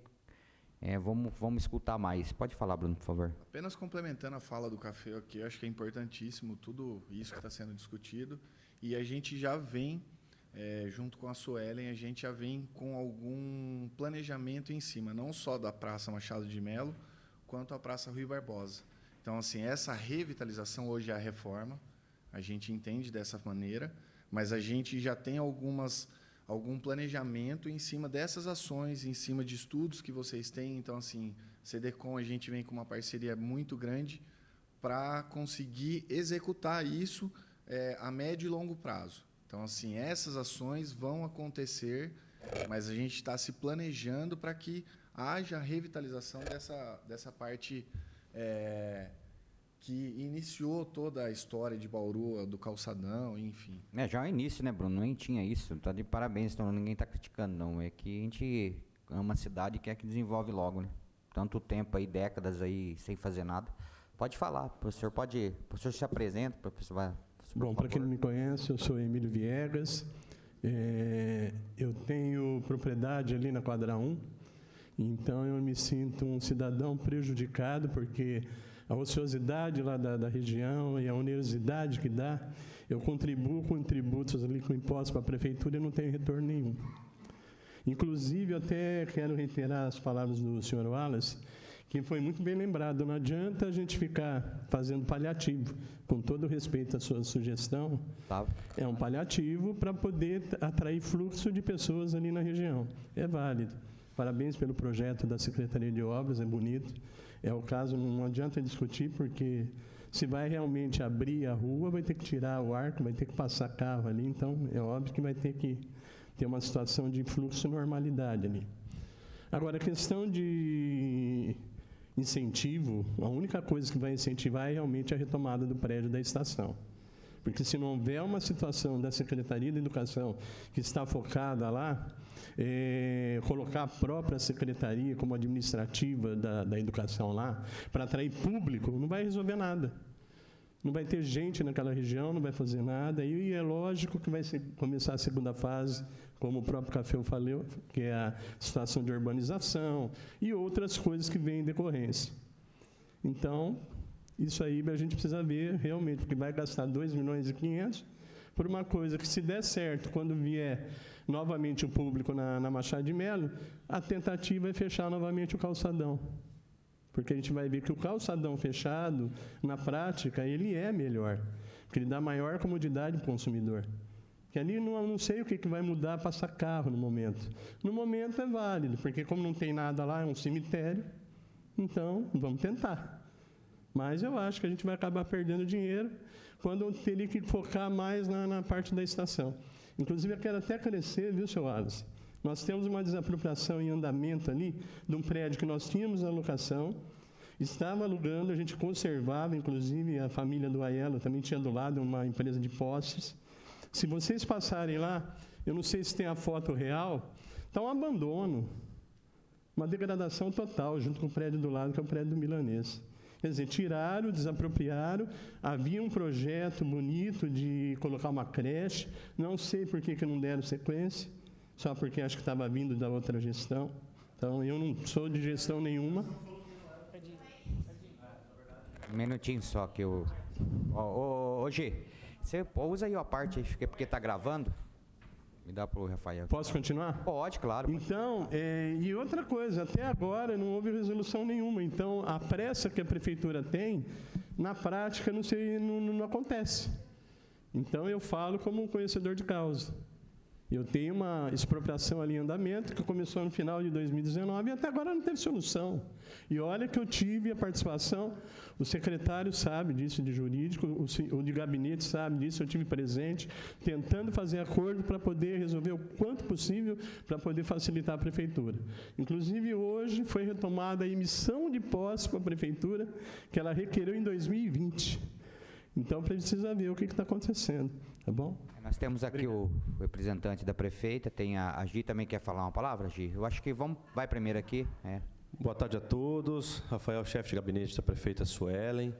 [SPEAKER 1] vamos escutar mais. Pode falar, Bruno, por favor.
[SPEAKER 7] Apenas complementando a fala do Café aqui, eu acho que é importantíssimo tudo isso que está sendo discutido. E a gente já vem, junto com a Suelen, a gente já vem com algum planejamento em cima, não só da Praça Machado de Melo, quanto a Praça Rui Barbosa. Então, assim, essa revitalização hoje é a reforma, a gente entende dessa maneira, mas a gente já tem algum planejamento em cima dessas ações, em cima de estudos que vocês têm. Então, assim, CDCOM, a gente vem com uma parceria muito grande para conseguir executar isso a médio e longo prazo. Então, assim, essas ações vão acontecer, mas a gente está se planejando para que haja revitalização dessa parte que iniciou toda a história de Bauru, do calçadão, enfim.
[SPEAKER 1] Já é o início, né, Bruno? Nem tinha isso. Tá de parabéns, então ninguém está criticando, não. É que a gente ama a cidade e quer que desenvolve logo, né? Tanto tempo aí, décadas aí, sem fazer nada. Pode falar, o professor se apresenta, professor.
[SPEAKER 12] Bom, para quem não me conhece, eu sou Emílio Viegas. Eu tenho propriedade ali na quadra 1, então eu me sinto um cidadão prejudicado, porque a ociosidade lá da região e a onerosidade que dá, eu contribuo com tributos ali, com impostos para a prefeitura e não tenho retorno nenhum. Inclusive, eu até quero reiterar as palavras do senhor Wallace, que foi muito bem lembrado. Não adianta a gente ficar fazendo paliativo, com todo respeito à sua sugestão.
[SPEAKER 1] Tá.
[SPEAKER 12] É um paliativo para poder atrair fluxo de pessoas ali na região. É válido. Parabéns pelo projeto da Secretaria de Obras, é bonito. É o caso, não adianta discutir, porque se vai realmente abrir a rua, vai ter que tirar o arco, vai ter que passar carro ali, então é óbvio que vai ter que ter uma situação de fluxo e normalidade ali. Agora, a questão de incentivo, a única coisa que vai incentivar é realmente a retomada do prédio da estação. Porque se não houver uma situação da Secretaria de Educação que está focada lá, colocar a própria secretaria como administrativa da educação lá, para atrair público, não vai resolver nada. Não vai ter gente naquela região, não vai fazer nada, e é lógico que vai começar a segunda fase, como o próprio Café falou, que é a situação de urbanização e outras coisas que vêm em decorrência. Então, isso aí a gente precisa ver realmente, porque vai gastar 2,5 milhões por uma coisa que, se der certo, quando vier novamente o público na Machado de Melo, a tentativa é fechar novamente o calçadão. Porque a gente vai ver que o calçadão fechado, na prática, ele é melhor, porque ele dá maior comodidade para o consumidor. Que ali não sei o que vai mudar passar carro no momento. No momento é válido, porque como não tem nada lá, é um cemitério, então vamos tentar. Mas eu acho que a gente vai acabar perdendo dinheiro quando eu teria que focar mais na parte da estação. Inclusive, eu quero até crescer, viu, seu Wallace? Nós temos uma desapropriação em andamento ali de um prédio que nós tínhamos na locação, estava alugando, a gente conservava, inclusive a família do Aiello também tinha do lado uma empresa de postes. Se vocês passarem lá, eu não sei se tem a foto real, está um abandono, uma degradação total, junto com o prédio do lado, que é o prédio do Milanês. Quer dizer, tiraram, desapropriaram, havia um projeto bonito de colocar uma creche, não sei por que não deram sequência, só porque acho que estava vindo da outra gestão. Então, eu não sou de gestão nenhuma.
[SPEAKER 1] Um minutinho só que eu... Ô, G, você usa aí a parte, porque está gravando. Me dá para o Rafael.
[SPEAKER 12] Posso continuar?
[SPEAKER 1] Pode, claro.
[SPEAKER 12] Então, e outra coisa, até agora não houve resolução nenhuma. Então, a pressa que a prefeitura tem, na prática, não acontece. Então, eu falo como conhecedor de causa. Eu tenho uma expropriação ali em andamento, que começou no final de 2019 e até agora não teve solução. E olha que eu tive a participação, o secretário sabe disso de jurídico, o de gabinete sabe disso, eu tive presente, tentando fazer acordo para poder resolver o quanto possível, para poder facilitar a prefeitura. Inclusive, hoje foi retomada a emissão de posse para a prefeitura, que ela requereu em 2020. Então, precisa ver o que está acontecendo, tá bom?
[SPEAKER 1] Nós temos aqui o representante da prefeita, tem a Gi também quer falar uma palavra, Gi? Eu acho que vai primeiro aqui.
[SPEAKER 13] Boa tarde a todos. Rafael, chefe de gabinete da prefeita Suelen.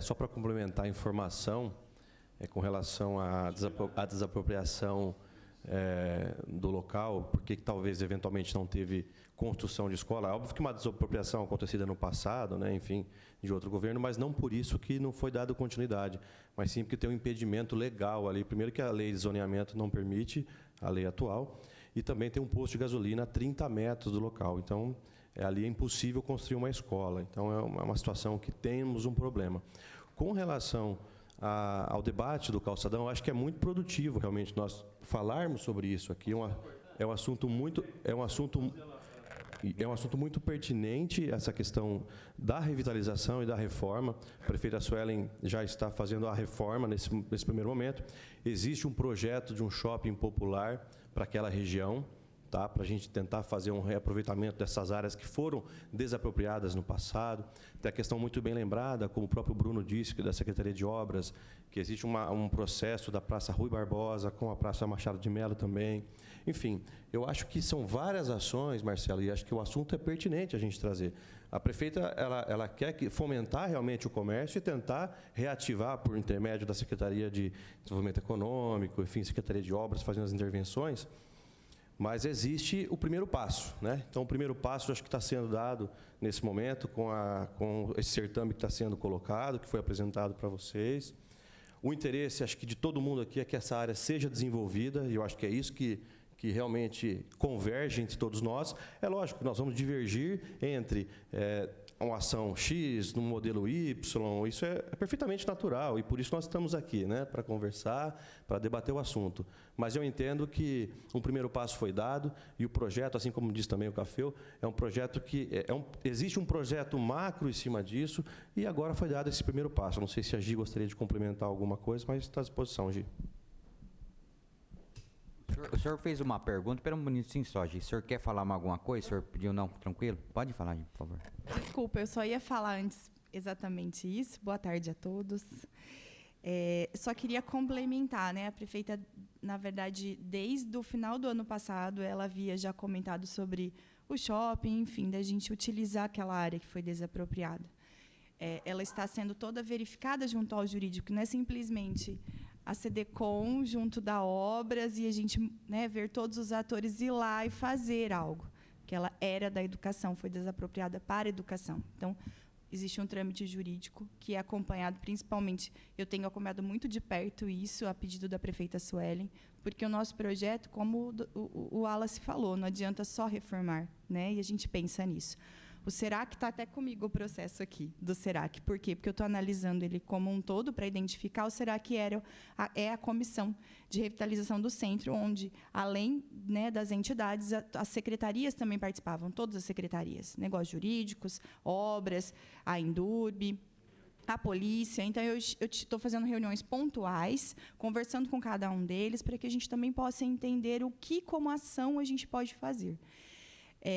[SPEAKER 13] Só para complementar a informação, com relação à desapropriação do local, porque talvez eventualmente não teve construção de escola. É óbvio que uma desapropriação acontecida no passado, né, enfim, de outro governo, mas não por isso que não foi dado continuidade, mas sim porque tem um impedimento legal ali. Primeiro que a lei de zoneamento não permite, a lei atual, e também tem um posto de gasolina a 30 metros do local. Então, ali é impossível construir uma escola. Então, é uma situação que temos um problema. Com relação ao debate do calçadão, eu acho que é muito produtivo, realmente, nós falarmos sobre isso aqui. É um assunto muito pertinente, essa questão da revitalização e da reforma. A prefeita Suelen já está fazendo a reforma nesse primeiro momento. Existe um projeto de um shopping popular para aquela região, tá? Para a gente tentar fazer um reaproveitamento dessas áreas que foram desapropriadas no passado. Tem a questão muito bem lembrada, como o próprio Bruno disse, da Secretaria de Obras, que existe um processo da Praça Rui Barbosa com a Praça Machado de Mello também. Enfim, eu acho que são várias ações, Marcelo, e acho que o assunto é pertinente a gente trazer. A prefeita ela quer fomentar realmente o comércio e tentar reativar, por intermédio da Secretaria de Desenvolvimento Econômico, enfim, Secretaria de Obras, fazendo as intervenções. Mas existe o primeiro passo, né? Então, o primeiro passo, acho que está sendo dado nesse momento, com esse certame que está sendo colocado, que foi apresentado para vocês. O interesse, acho que de todo mundo aqui, é que essa área seja desenvolvida, e eu acho que é isso que realmente converge entre todos nós. É lógico que nós vamos divergir entre uma ação X, no modelo Y, isso é perfeitamente natural, e por isso nós estamos aqui, né, para conversar, para debater o assunto. Mas eu entendo que um primeiro passo foi dado, e o projeto, assim como disse também o Cafeu, é um projeto que... existe um projeto macro em cima disso, e agora foi dado esse primeiro passo. Não sei se a Gi gostaria de complementar alguma coisa, mas está à disposição, Gi.
[SPEAKER 1] O senhor fez uma pergunta, espera um minutinho só, Gi. O senhor quer falar alguma coisa? O senhor pediu não? Tranquilo? Pode falar, Gi, por favor.
[SPEAKER 14] Desculpa, eu só ia falar antes exatamente isso. Boa tarde a todos. Só queria complementar, né? A prefeita, na verdade, desde o final do ano passado, ela havia já comentado sobre o shopping, enfim, da gente utilizar aquela área que foi desapropriada. Ela está sendo toda verificada junto ao jurídico, não é simplesmente a CDCOM junto da Obras e a gente, né, ver todos os atores ir lá e fazer algo, que ela era da educação, foi desapropriada para a educação. Então, existe um trâmite jurídico que é acompanhado, principalmente, eu tenho acompanhado muito de perto isso, a pedido da prefeita Suelen, porque o nosso projeto, como o Wallace falou, não adianta só reformar, né, e a gente pensa nisso. O SERAC está até comigo o processo aqui, do SERAC. Por quê? Porque eu estou analisando ele como um todo para identificar. O SERAC é a comissão de revitalização do centro, onde, além, né, das entidades, as secretarias também participavam, todas as secretarias, negócios jurídicos, obras, a Indurb, a polícia. Então, eu estou fazendo reuniões pontuais, conversando com cada um deles, para que a gente também possa entender o que, como ação, a gente pode fazer.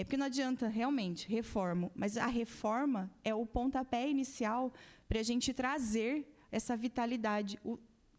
[SPEAKER 14] Porque não adianta, realmente, reforma, mas a reforma é o pontapé inicial para a gente trazer essa vitalidade,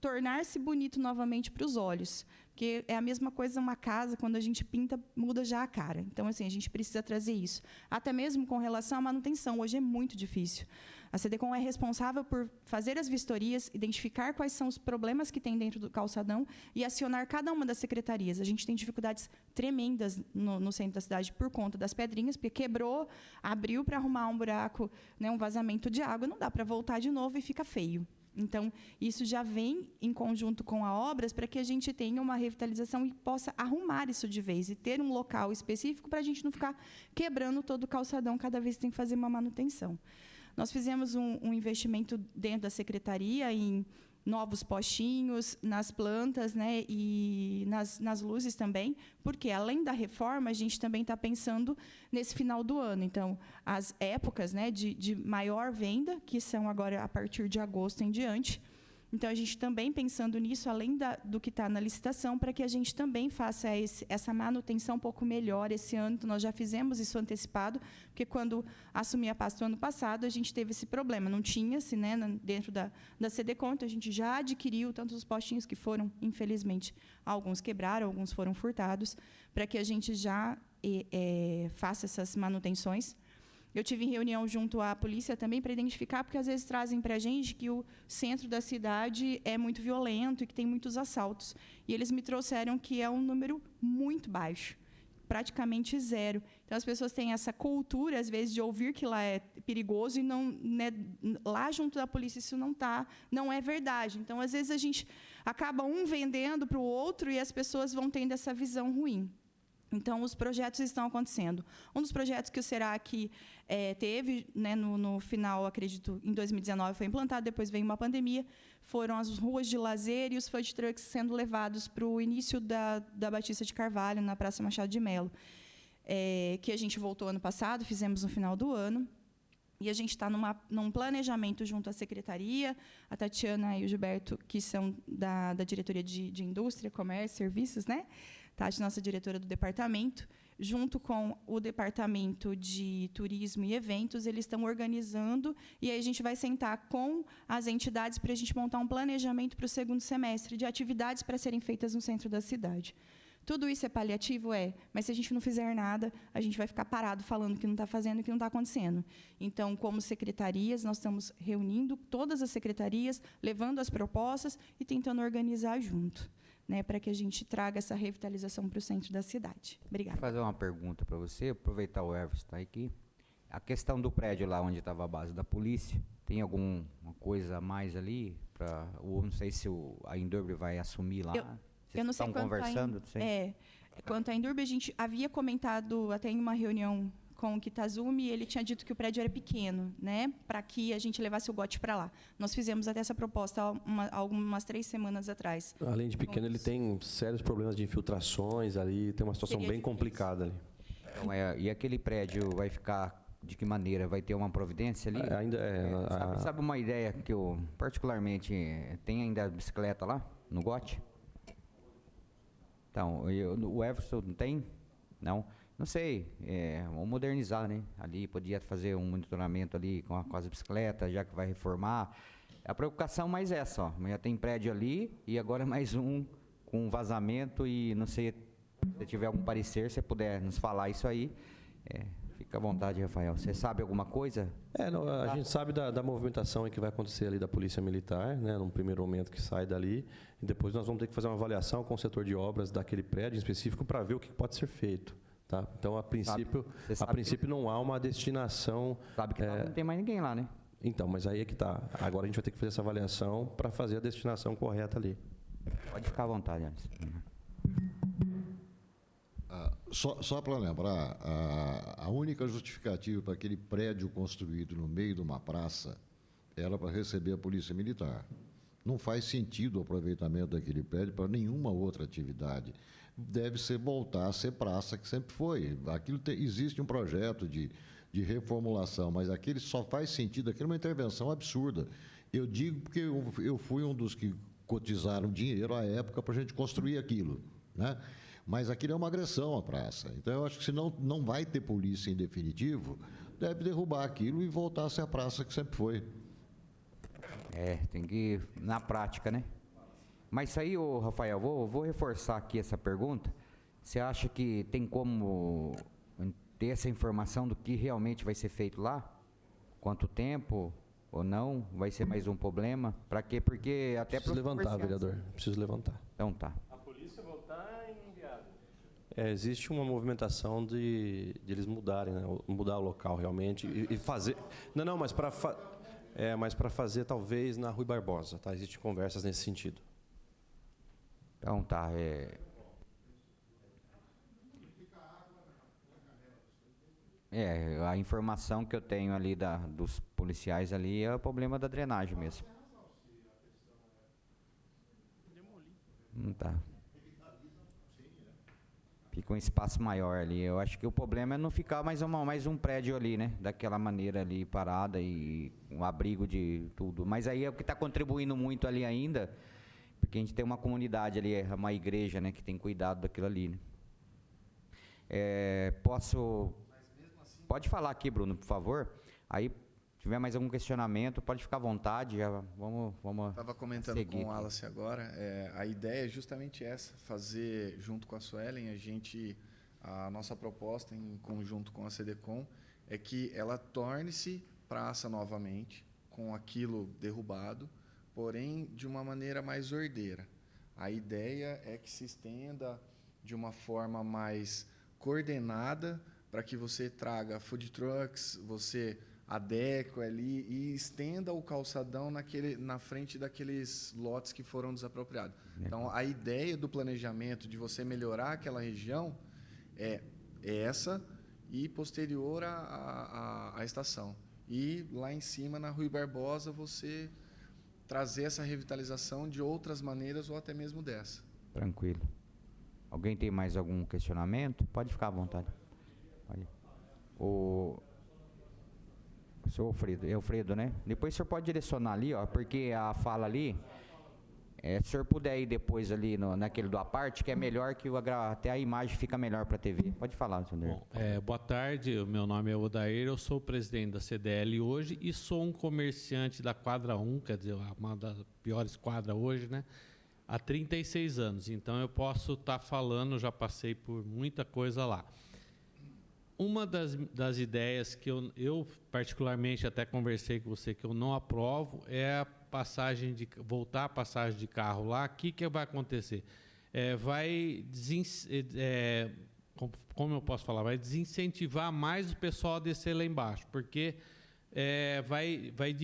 [SPEAKER 14] tornar-se bonito novamente para os olhos. Porque é a mesma coisa uma casa, quando a gente pinta, muda já a cara. Então, assim, a gente precisa trazer isso. Até mesmo com relação à manutenção, hoje é muito difícil. A CDCOM é responsável por fazer as vistorias, identificar quais são os problemas que tem dentro do calçadão e acionar cada uma das secretarias. A gente tem dificuldades tremendas no centro da cidade por conta das pedrinhas, porque quebrou, abriu para arrumar um buraco, né, um vazamento de água, não dá para voltar de novo e fica feio. Então, isso já vem em conjunto com a obras para que a gente tenha uma revitalização e possa arrumar isso de vez e ter um local específico para a gente não ficar quebrando todo o calçadão cada vez que tem que fazer uma manutenção. Nós fizemos um investimento dentro da secretaria em novos postinhos, nas plantas, né, e nas luzes também, porque, além da reforma, a gente também está pensando nesse final do ano. Então, as épocas, né, de maior venda, que são agora a partir de agosto em diante. Então, a gente também pensando nisso, além do que está na licitação, para que a gente também faça essa manutenção um pouco melhor esse ano. Nós já fizemos isso antecipado, porque quando assumi a pasta no ano passado, a gente teve esse problema. Não tinha-se, né, dentro da CDCOM, então a gente já adquiriu tantos os postinhos que foram, infelizmente, alguns quebraram, alguns foram furtados, para que a gente já faça essas manutenções. Eu tive em reunião junto à polícia também para identificar, porque às vezes trazem para a gente que o centro da cidade é muito violento e que tem muitos assaltos. E eles me trouxeram que é um número muito baixo, praticamente zero. Então, as pessoas têm essa cultura, às vezes, de ouvir que lá é perigoso e não, né, lá junto da polícia isso não é verdade. Então, às vezes, a gente acaba vendendo para o outro e as pessoas vão tendo essa visão ruim. Então, os projetos estão acontecendo. Um dos projetos que o SERAC teve, né, no final, acredito, em 2019, foi implantado, depois veio uma pandemia, foram as ruas de lazer e os food trucks sendo levados para o início da Batista de Carvalho, na Praça Machado de Mello, que a gente voltou ano passado, fizemos no final do ano. E a gente está num planejamento junto à secretaria, a Tatiana e o Gilberto, que são da diretoria de Indústria, Comércio e Serviços, né? Tati, nossa diretora do departamento, junto com o departamento de turismo e eventos, eles estão organizando, e aí a gente vai sentar com as entidades para a gente montar um planejamento para o segundo semestre de atividades para serem feitas no centro da cidade. Tudo isso é paliativo? Mas se a gente não fizer nada, a gente vai ficar parado falando que não está fazendo e que não está acontecendo. Então, como secretarias, nós estamos reunindo todas as secretarias, levando as propostas e tentando organizar junto, né, para que a gente traga essa revitalização para o centro da cidade. Obrigada.
[SPEAKER 1] Vou fazer uma pergunta para você, aproveitar o Everson está aqui. A questão do prédio lá onde estava a base da polícia, tem alguma coisa a mais ali? Não sei se a Indurb vai assumir lá.
[SPEAKER 14] Eu não sei
[SPEAKER 1] estão conversando?
[SPEAKER 14] Quanto à Indurb, a gente havia comentado até em uma reunião com o Kitazumi, ele tinha dito que o prédio era pequeno, né, para que a gente levasse o GOT para lá. Nós fizemos até essa proposta algumas 3 semanas atrás.
[SPEAKER 13] Além de pequeno, ele tem sérios problemas de infiltrações ali, tem uma situação bem complicada ali.
[SPEAKER 1] Então, e aquele prédio vai ficar de que maneira? Vai ter uma providência ali? Sabe uma ideia que eu, particularmente, tem ainda a bicicleta lá, no GOT? Então, o Everson não tem? Não? Não sei, vamos modernizar, né? Ali podia fazer um monitoramento ali com as bicicletas, já que vai reformar. A preocupação mais essa, ó. Já tem prédio ali e agora mais um com vazamento e não sei, se tiver algum parecer, se puder nos falar isso aí, fica à vontade, Rafael. Você sabe alguma coisa?
[SPEAKER 13] A gente sabe da movimentação que vai acontecer ali da Polícia Militar, né, num primeiro momento que sai dali, e depois nós vamos ter que fazer uma avaliação com o setor de obras daquele prédio em específico para ver o que pode ser feito. Tá? Então, a princípio não há uma destinação...
[SPEAKER 1] Sabe que não tem mais ninguém lá, né?
[SPEAKER 13] Então, mas aí é que está. Agora a gente vai ter que fazer essa avaliação para fazer a destinação correta ali.
[SPEAKER 1] Pode ficar à vontade, Anderson.
[SPEAKER 10] Só para lembrar, a única justificativa para aquele prédio construído no meio de uma praça era para receber a Polícia Militar. Não faz sentido o aproveitamento daquele prédio para nenhuma outra atividade. Deve voltar a ser praça, que sempre foi. Existe um projeto de de reformulação, mas aquele só faz sentido, aquilo é uma intervenção absurda. Eu digo porque eu fui um dos que cotizaram dinheiro à época para a gente construir aquilo, né? Mas aquilo é uma agressão à praça. Então, eu acho que se não vai ter polícia em definitivo, deve derrubar aquilo e voltar a ser a praça que sempre foi.
[SPEAKER 1] Tem que ir na prática, né? Mas isso aí, ô Rafael, vou reforçar aqui essa pergunta. Você acha que tem como ter essa informação do que realmente vai ser feito lá? Quanto tempo ou não? Vai ser mais um problema? Para quê? Porque até
[SPEAKER 13] Preciso levantar, vereador. Preciso levantar.
[SPEAKER 1] Então tá.
[SPEAKER 12] A polícia voltar em Enviado.
[SPEAKER 13] Existe uma movimentação de eles mudarem, né? Mudar o local realmente e fazer... Não, mas para fazer talvez na Rui Barbosa, tá? Existem conversas nesse sentido.
[SPEAKER 1] Então tá, a informação que eu tenho ali dos policiais ali é o problema da drenagem mesmo. Tá. Fica um espaço maior ali. Eu acho que o problema é não ficar mais um prédio ali, né? Daquela maneira ali, parada e um abrigo de tudo. Mas aí é o que está contribuindo muito ali ainda, porque a gente tem uma comunidade ali, uma igreja, né? Que tem cuidado daquilo ali, né? Pode falar aqui, Bruno, por favor. Aí, se tiver mais algum questionamento, pode ficar à vontade. Já vamos
[SPEAKER 7] Estava comentando
[SPEAKER 1] seguir
[SPEAKER 7] com o
[SPEAKER 1] aqui.
[SPEAKER 7] Wallace agora. A ideia é justamente essa, fazer junto com a Suelen, a nossa proposta em conjunto com a CDCOM é que ela torne-se praça novamente, com aquilo derrubado, porém de uma maneira mais ordeira. A ideia é que se estenda de uma forma mais coordenada para que você traga food trucks, você adeque ali e estenda o calçadão na frente daqueles lotes que foram desapropriados. Então, a ideia do planejamento de você melhorar aquela região é essa e posterior à estação. E lá em cima, na Rui Barbosa, você trazer essa revitalização de outras maneiras ou até mesmo dessa.
[SPEAKER 1] Tranquilo. Alguém tem mais algum questionamento? Pode ficar à vontade. O senhor Alfredo, né? Depois o senhor pode direcionar ali, ó, porque a fala ali, se o senhor puder ir depois ali naquele do aparte, que é melhor que até a imagem fica melhor para a TV. Pode falar, senhor.
[SPEAKER 15] Bom, boa tarde, o meu nome é Odair, eu sou o presidente da CDL hoje e sou um comerciante da quadra 1, quer dizer, uma das piores quadras hoje, né? Há 36 anos, então eu posso estar falando, já passei por muita coisa lá. Uma das ideias que eu particularmente até conversei com você que eu não aprovo é a passagem voltar a passagem de carro lá. O que vai acontecer? Como eu posso falar? Vai desincentivar mais o pessoal a descer lá embaixo, porque vai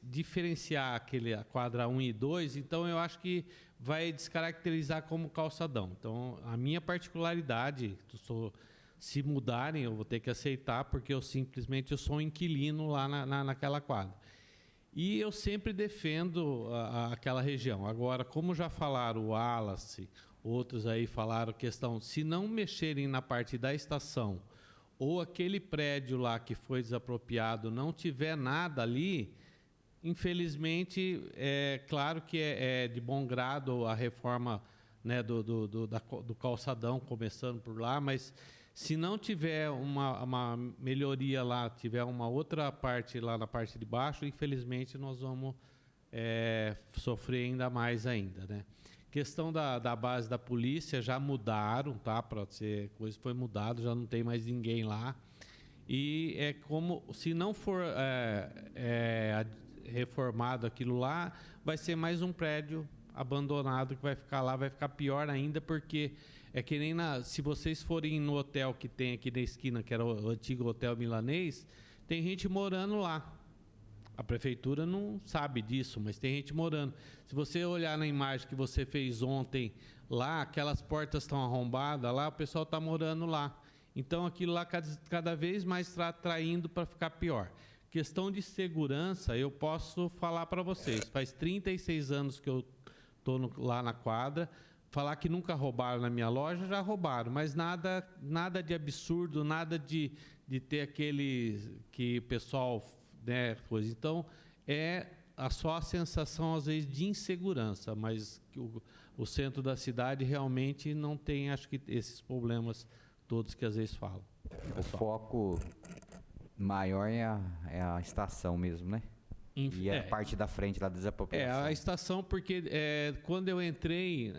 [SPEAKER 15] diferenciar a quadra 1 e 2, então eu acho que vai descaracterizar como calçadão. Então, a minha particularidade, se mudarem, eu vou ter que aceitar, porque eu sou um inquilino lá naquela quadra. E eu sempre defendo aquela região. Agora, como já falaram o Wallace, outros aí falaram questão, se não mexerem na parte da estação, ou aquele prédio lá que foi desapropriado não tiver nada ali, infelizmente, claro que é de bom grado a reforma, né, do calçadão, começando por lá, mas se não tiver uma melhoria lá, tiver uma outra parte lá na parte de baixo, infelizmente nós vamos sofrer ainda mais ainda, né? Questão da base da polícia, já mudaram, tá? Para ser coisa foi mudado, já não tem mais ninguém lá. E é como, se não for reformado aquilo lá, vai ser mais um prédio abandonado que vai ficar lá, vai ficar pior ainda, porque é que nem se vocês forem no hotel que tem aqui na esquina, que era o antigo Hotel Milanês, tem gente morando lá. A prefeitura não sabe disso, mas tem gente morando. Se você olhar na imagem que você fez ontem lá, aquelas portas estão arrombadas lá, o pessoal está morando lá. Então, aquilo lá cada vez mais está atraindo para ficar pior. Questão de segurança, eu posso falar para vocês. Faz 36 anos que eu estou lá na quadra. Falar que nunca roubaram na minha loja, já roubaram, mas nada de absurdo, nada de de ter aquele que o pessoal, né, coisa. Então, só a sensação, às vezes, de insegurança, mas o centro da cidade realmente não tem, acho que, esses problemas todos que às vezes falam.
[SPEAKER 1] O foco maior é a estação mesmo, né? E a parte da frente lá da desapropriação.
[SPEAKER 15] A estação, porque quando eu entrei,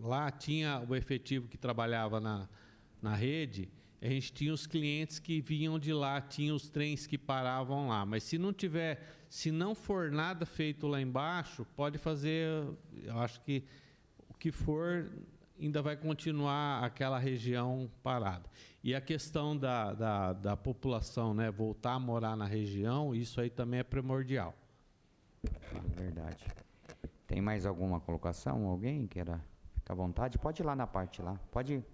[SPEAKER 15] lá tinha o efetivo que trabalhava na rede, a gente tinha os clientes que vinham de lá, tinha os trens que paravam lá. Mas se não for nada feito lá embaixo, pode fazer, eu acho que o que for, ainda vai continuar aquela região parada. E a questão da população, né, voltar a morar na região, isso aí também é primordial.
[SPEAKER 1] É verdade. Tem mais alguma colocação? Alguém queira ficar à vontade? Pode ir lá na parte lá. Pode ir.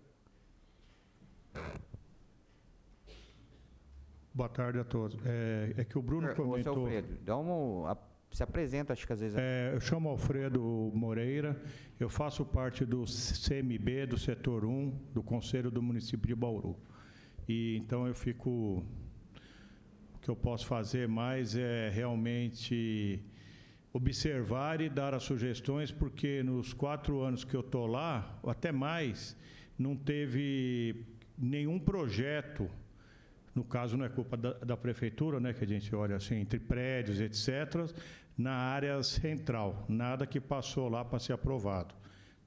[SPEAKER 8] Boa tarde a todos. É que o Bruno comentou...
[SPEAKER 1] Seu Alfredo, se apresenta, acho que às vezes...
[SPEAKER 8] eu chamo Alfredo Moreira, eu faço parte do CMB, do Setor 1, do Conselho do Município de Bauru. E então o que eu posso fazer mais é realmente observar e dar as sugestões, porque nos 4 anos que eu estou lá, ou até mais, não teve nenhum projeto. No caso, não é culpa da prefeitura, né, que a gente olha assim, entre prédios, etc., na área central. Nada que passou lá para ser aprovado.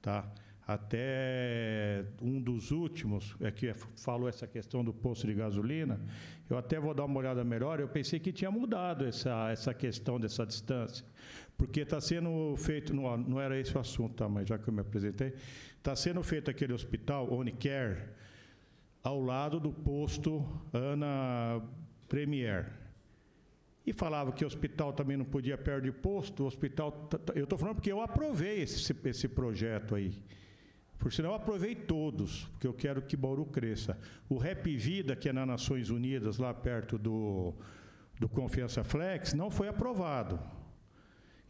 [SPEAKER 8] Tá? Até um dos últimos, que falou essa questão do posto de gasolina, eu até vou dar uma olhada melhor, eu pensei que tinha mudado essa questão dessa distância. Porque está sendo feito, não era esse o assunto, tá, mas já que eu me apresentei, está sendo feito aquele hospital, Unicare, ao lado do posto Ana Premier. E falava que o hospital também não podia perto de posto, o hospital... Eu estou falando porque eu aprovei esse projeto aí. Por sinal, eu aprovei todos, porque eu quero que Bauru cresça. O Rap Vida, que é nas Nações Unidas, lá perto do Confiança Flex, não foi aprovado.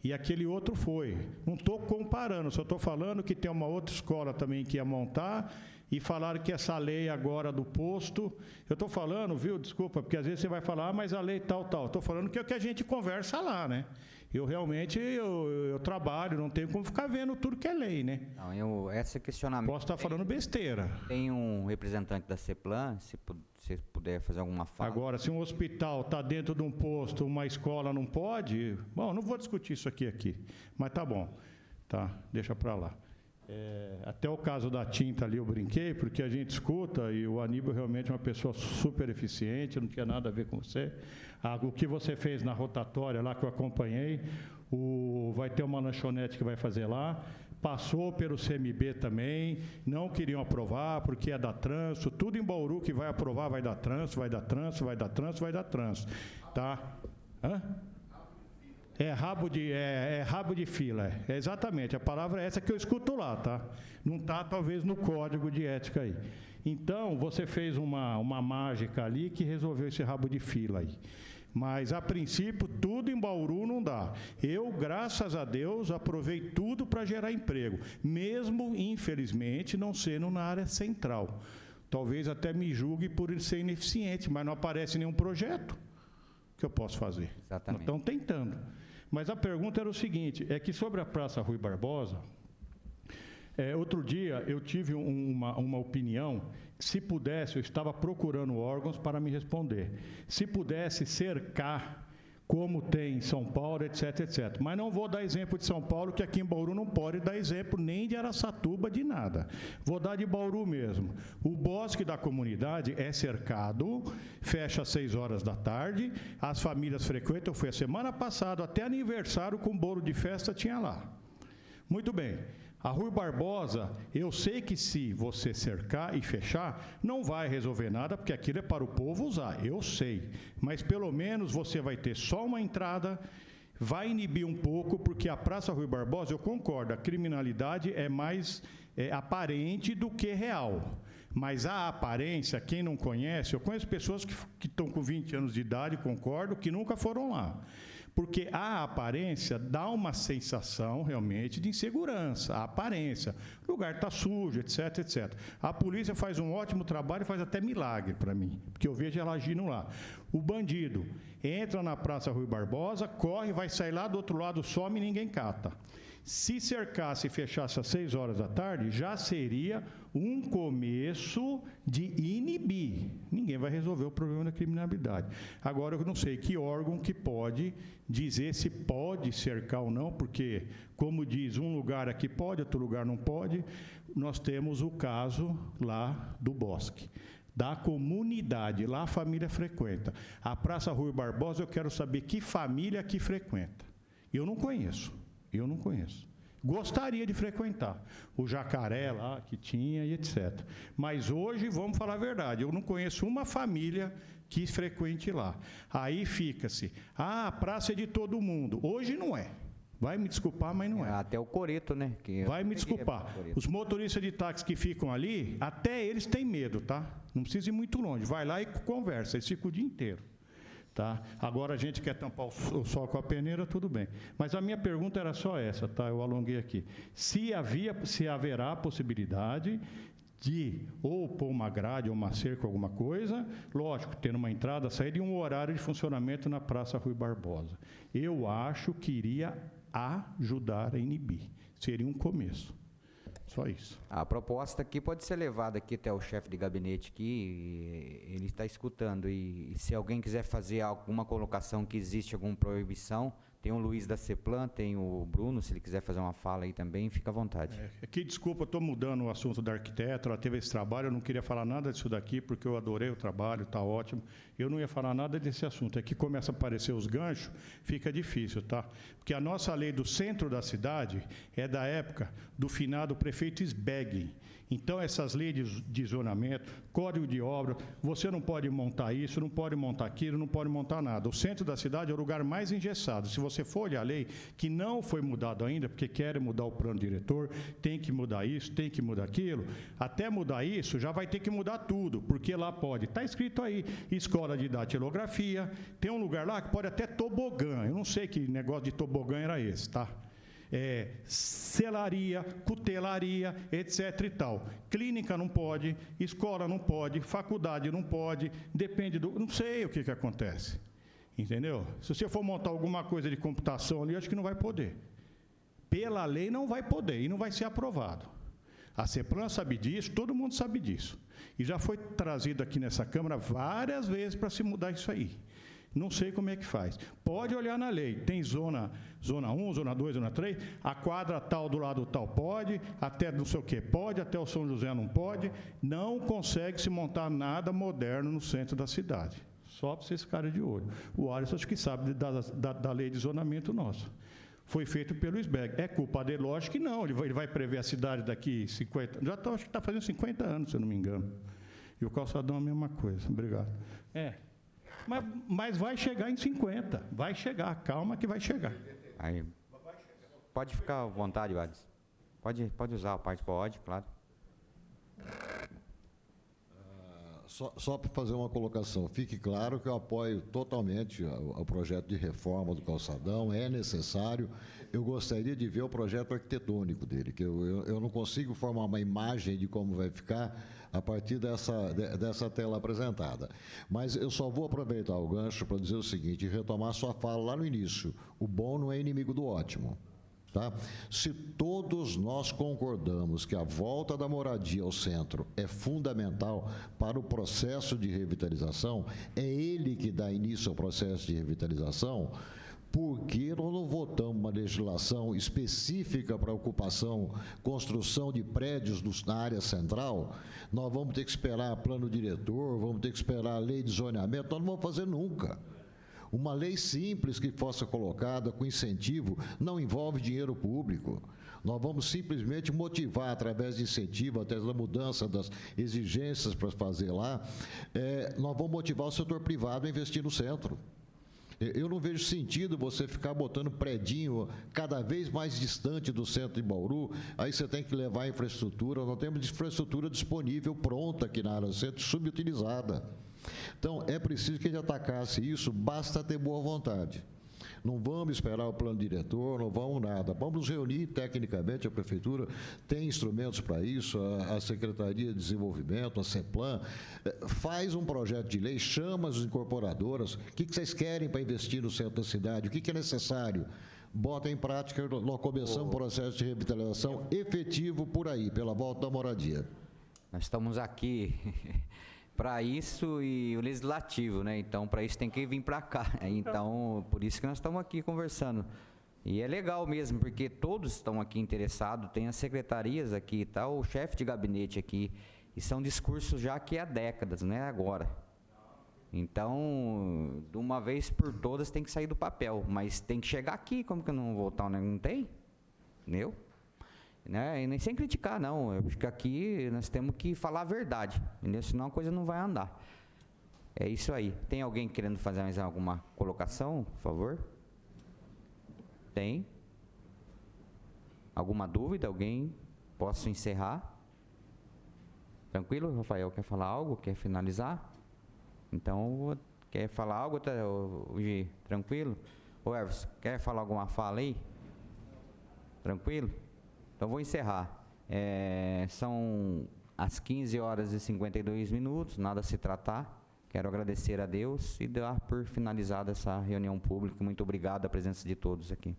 [SPEAKER 8] E aquele outro foi. Não estou comparando, só estou falando que tem uma outra escola também que ia montar, e falaram que essa lei agora do posto... Eu estou falando, viu, desculpa, porque às vezes você vai falar, mas a lei tal. Estou falando que é o que a gente conversa lá, né? Eu realmente, eu trabalho, não tenho como ficar vendo tudo que é lei, né?
[SPEAKER 1] Não, esse questionamento...
[SPEAKER 8] Posso estar falando besteira.
[SPEAKER 1] Tem um representante da CEPLAN, se puder fazer alguma fala.
[SPEAKER 8] Agora, se um hospital está dentro de um posto, uma escola não pode... Bom, não vou discutir isso aqui, mas tá bom. Tá, deixa para lá. Até o caso da tinta ali eu brinquei, porque a gente escuta, e o Aníbal realmente é uma pessoa super eficiente, não tinha nada a ver com você. O que você fez na rotatória lá que eu acompanhei, vai ter uma lanchonete que vai fazer lá, passou pelo CMB também, não queriam aprovar porque é da trânsito, tudo em Bauru que vai aprovar vai dar trânsito, vai dar trânsito, vai dar trânsito, vai dar trânsito. Tá? Hã? É rabo de fila, exatamente, a palavra é essa que eu escuto lá, tá? Não está, talvez, no código de ética aí. Então, você fez uma mágica ali que resolveu esse rabo de fila aí. Mas, a princípio, tudo em Bauru não dá. Eu, graças a Deus, aprovei tudo para gerar emprego, mesmo, infelizmente, não sendo na área central. Talvez até me julgue por ser ineficiente, mas não aparece nenhum projeto que eu posso fazer.
[SPEAKER 1] Exatamente.
[SPEAKER 8] Estão tentando. Mas a pergunta era o seguinte, é que sobre a Praça Rui Barbosa, outro dia eu tive uma opinião, se pudesse, eu estava procurando órgãos para me responder, se pudesse cercar, como tem em São Paulo, etc, etc. Mas não vou dar exemplo de São Paulo, que aqui em Bauru não pode dar exemplo nem de Araçatuba, de nada. Vou dar de Bauru mesmo. O bosque da comunidade é cercado, fecha às 6 horas da tarde, as famílias frequentam, eu fui a semana passada, até aniversário com bolo de festa tinha lá. Muito bem. A Rui Barbosa, eu sei que se você cercar e fechar, não vai resolver nada, porque aquilo é para o povo usar, eu sei. Mas pelo menos você vai ter só uma entrada, vai inibir um pouco, porque a Praça Rui Barbosa, eu concordo, a criminalidade é mais aparente do que real. Mas a aparência, quem não conhece, eu conheço pessoas que estão com 20 anos de idade, concordo, que nunca foram lá. Porque a aparência dá uma sensação realmente de insegurança, a aparência. O lugar está sujo, etc, etc. A polícia faz um ótimo trabalho, faz até milagre para mim, porque eu vejo ela agindo lá. O bandido entra na Praça Rui Barbosa, corre, vai sair lá do outro lado, some e ninguém cata. Se cercasse e fechasse às 6 horas da tarde, já seria um começo de inibir. Ninguém vai resolver o problema da criminalidade. Agora, eu não sei que órgão que pode dizer se pode cercar ou não, porque, como diz, um lugar aqui pode, outro lugar não pode. Nós temos o caso lá do Bosque, da comunidade, lá a família frequenta. A Praça Rui Barbosa, eu quero saber que família aqui frequenta. Eu não conheço. Gostaria de frequentar. O Jacaré lá que tinha e etc. Mas hoje, vamos falar a verdade, eu não conheço uma família que frequente lá. Aí fica-se, a praça é de todo mundo. Hoje não é. Vai me desculpar, mas não é.
[SPEAKER 1] Até o Coreto, né?
[SPEAKER 8] Vai me desculpar. Os motoristas de táxi que ficam ali, até eles têm medo, tá? Não precisa ir muito longe. Vai lá e conversa, eles ficam o dia inteiro. Tá? Agora a gente quer tampar o sol com a peneira, tudo bem. Mas a minha pergunta era só essa, tá? Eu alonguei aqui. Se haverá a possibilidade de ou pôr uma grade ou uma cerca, alguma coisa, lógico, tendo uma entrada, saída e um horário de funcionamento na Praça Rui Barbosa. Eu acho que iria ajudar a inibir. Seria um começo. Só isso.
[SPEAKER 1] A proposta aqui pode ser levada aqui até o chefe de gabinete aqui, ele está escutando, e se alguém quiser fazer alguma colocação que existe alguma proibição, tem o Luiz da CEPLAN, tem o Bruno, se ele quiser fazer uma fala aí também, fica à vontade.
[SPEAKER 8] Aqui, desculpa, eu estou mudando o assunto da arquiteta, ela teve esse trabalho, eu não queria falar nada disso daqui, porque eu adorei o trabalho, está ótimo. Eu não ia falar nada desse assunto. Aqui começa a aparecer os ganchos, fica difícil, tá? Porque a nossa lei do centro da cidade é da época do finado prefeito Sbegin. Então, essas leis de zonamento, código de obra, você não pode montar isso, não pode montar aquilo, não pode montar nada. O centro da cidade é o lugar mais engessado. Se você for olhar a lei, que não foi mudado ainda, porque querem mudar o plano diretor, tem que mudar isso, tem que mudar aquilo, até mudar isso, já vai ter que mudar tudo, porque lá pode. Está escrito aí, escola de datilografia, tem um lugar lá que pode até tobogã. Eu não sei que negócio de tobogã era esse, tá? Selaria, cutelaria, etc. e tal. Clínica não pode, escola não pode, faculdade não pode, depende do... Não sei o que acontece. Entendeu? Se você for montar alguma coisa de computação ali, acho que não vai poder. Pela lei não vai poder e não vai ser aprovado. A CEPLAN sabe disso, todo mundo sabe disso. E já foi trazido aqui nessa Câmara várias vezes para se mudar isso aí. Não sei como é que faz. Pode olhar na lei. Tem zona 1, zona 2, zona 3. A quadra tal do lado tal pode, até não sei o que pode, até o São José não pode. Não consegue se montar nada moderno no centro da cidade. Só para vocês ficarem de olho. O Alisson acho que sabe da lei de zonamento nossa. Foi feito pelo SBEG. É culpa dele? Lógico que não. Ele vai prever a cidade daqui 50... acho que está fazendo 50 anos, se eu não me engano. E o calçadão é a mesma coisa. Obrigado. Mas vai chegar em 50. Vai chegar. Calma que vai chegar.
[SPEAKER 1] Aí, pode ficar à vontade, Alisson. Pode usar a parte pode, claro.
[SPEAKER 10] Só para fazer uma colocação, fique claro que eu apoio totalmente o projeto de reforma do calçadão, é necessário. Eu gostaria de ver o projeto arquitetônico dele, que eu não consigo formar uma imagem de como vai ficar a partir dessa tela apresentada. Mas eu só vou aproveitar o gancho para dizer o seguinte, retomar sua fala lá no início, o bom não é inimigo do ótimo. Tá? Se todos nós concordamos que a volta da moradia ao centro é fundamental para o processo de revitalização, é ele que dá início ao processo de revitalização, por que nós não votamos uma legislação específica para ocupação, construção de prédios na área central? Nós vamos ter que esperar plano diretor, vamos ter que esperar a lei de zoneamento, nós não vamos fazer nunca. Uma lei simples que fosse colocada com incentivo não envolve dinheiro público. Nós vamos simplesmente motivar, através de incentivo, através da mudança das exigências para fazer lá, nós vamos motivar o setor privado a investir no centro. Eu não vejo sentido você ficar botando predinho cada vez mais distante do centro de Bauru, aí você tem que levar a infraestrutura, nós temos infraestrutura disponível, pronta aqui na área do centro, subutilizada. Então, é preciso que a gente atacasse isso, basta ter boa vontade. Não vamos esperar o plano diretor, não vamos nada. Vamos nos reunir tecnicamente, a Prefeitura tem instrumentos para isso, a Secretaria de Desenvolvimento, a CEPLAN, faz um projeto de lei, chama as incorporadoras, o que vocês querem para investir no centro da cidade, o que é necessário. Bota em prática, nós começamos um processo de revitalização efetivo por aí, pela volta da moradia.
[SPEAKER 1] Nós estamos aqui para isso e o legislativo, né? Então, para isso tem que vir para cá. Então, por isso que nós estamos aqui conversando. E é legal mesmo, porque todos estão aqui interessados, tem as secretarias aqui, tá o chefe de gabinete aqui, e são discursos já que há décadas, não é agora. Então, de uma vez por todas tem que sair do papel, mas tem que chegar aqui, como que eu não vou voltar, não tem? Entendeu? Né? E nem sem criticar, não, eu acho que aqui nós temos que falar a verdade, entendeu? Senão a coisa não vai andar. É isso aí. Tem alguém querendo fazer mais alguma colocação, por favor? Tem? Alguma dúvida? Alguém? Posso encerrar? Tranquilo, Rafael? Quer falar algo? Quer finalizar? Então, quer falar algo, Gi? Tranquilo? Ô, Everson, quer falar alguma fala aí? Tranquilo? Então, vou encerrar. São as 15h52, nada a se tratar. Quero agradecer a Deus e dar por finalizada essa reunião pública. Muito obrigado à presença de todos aqui.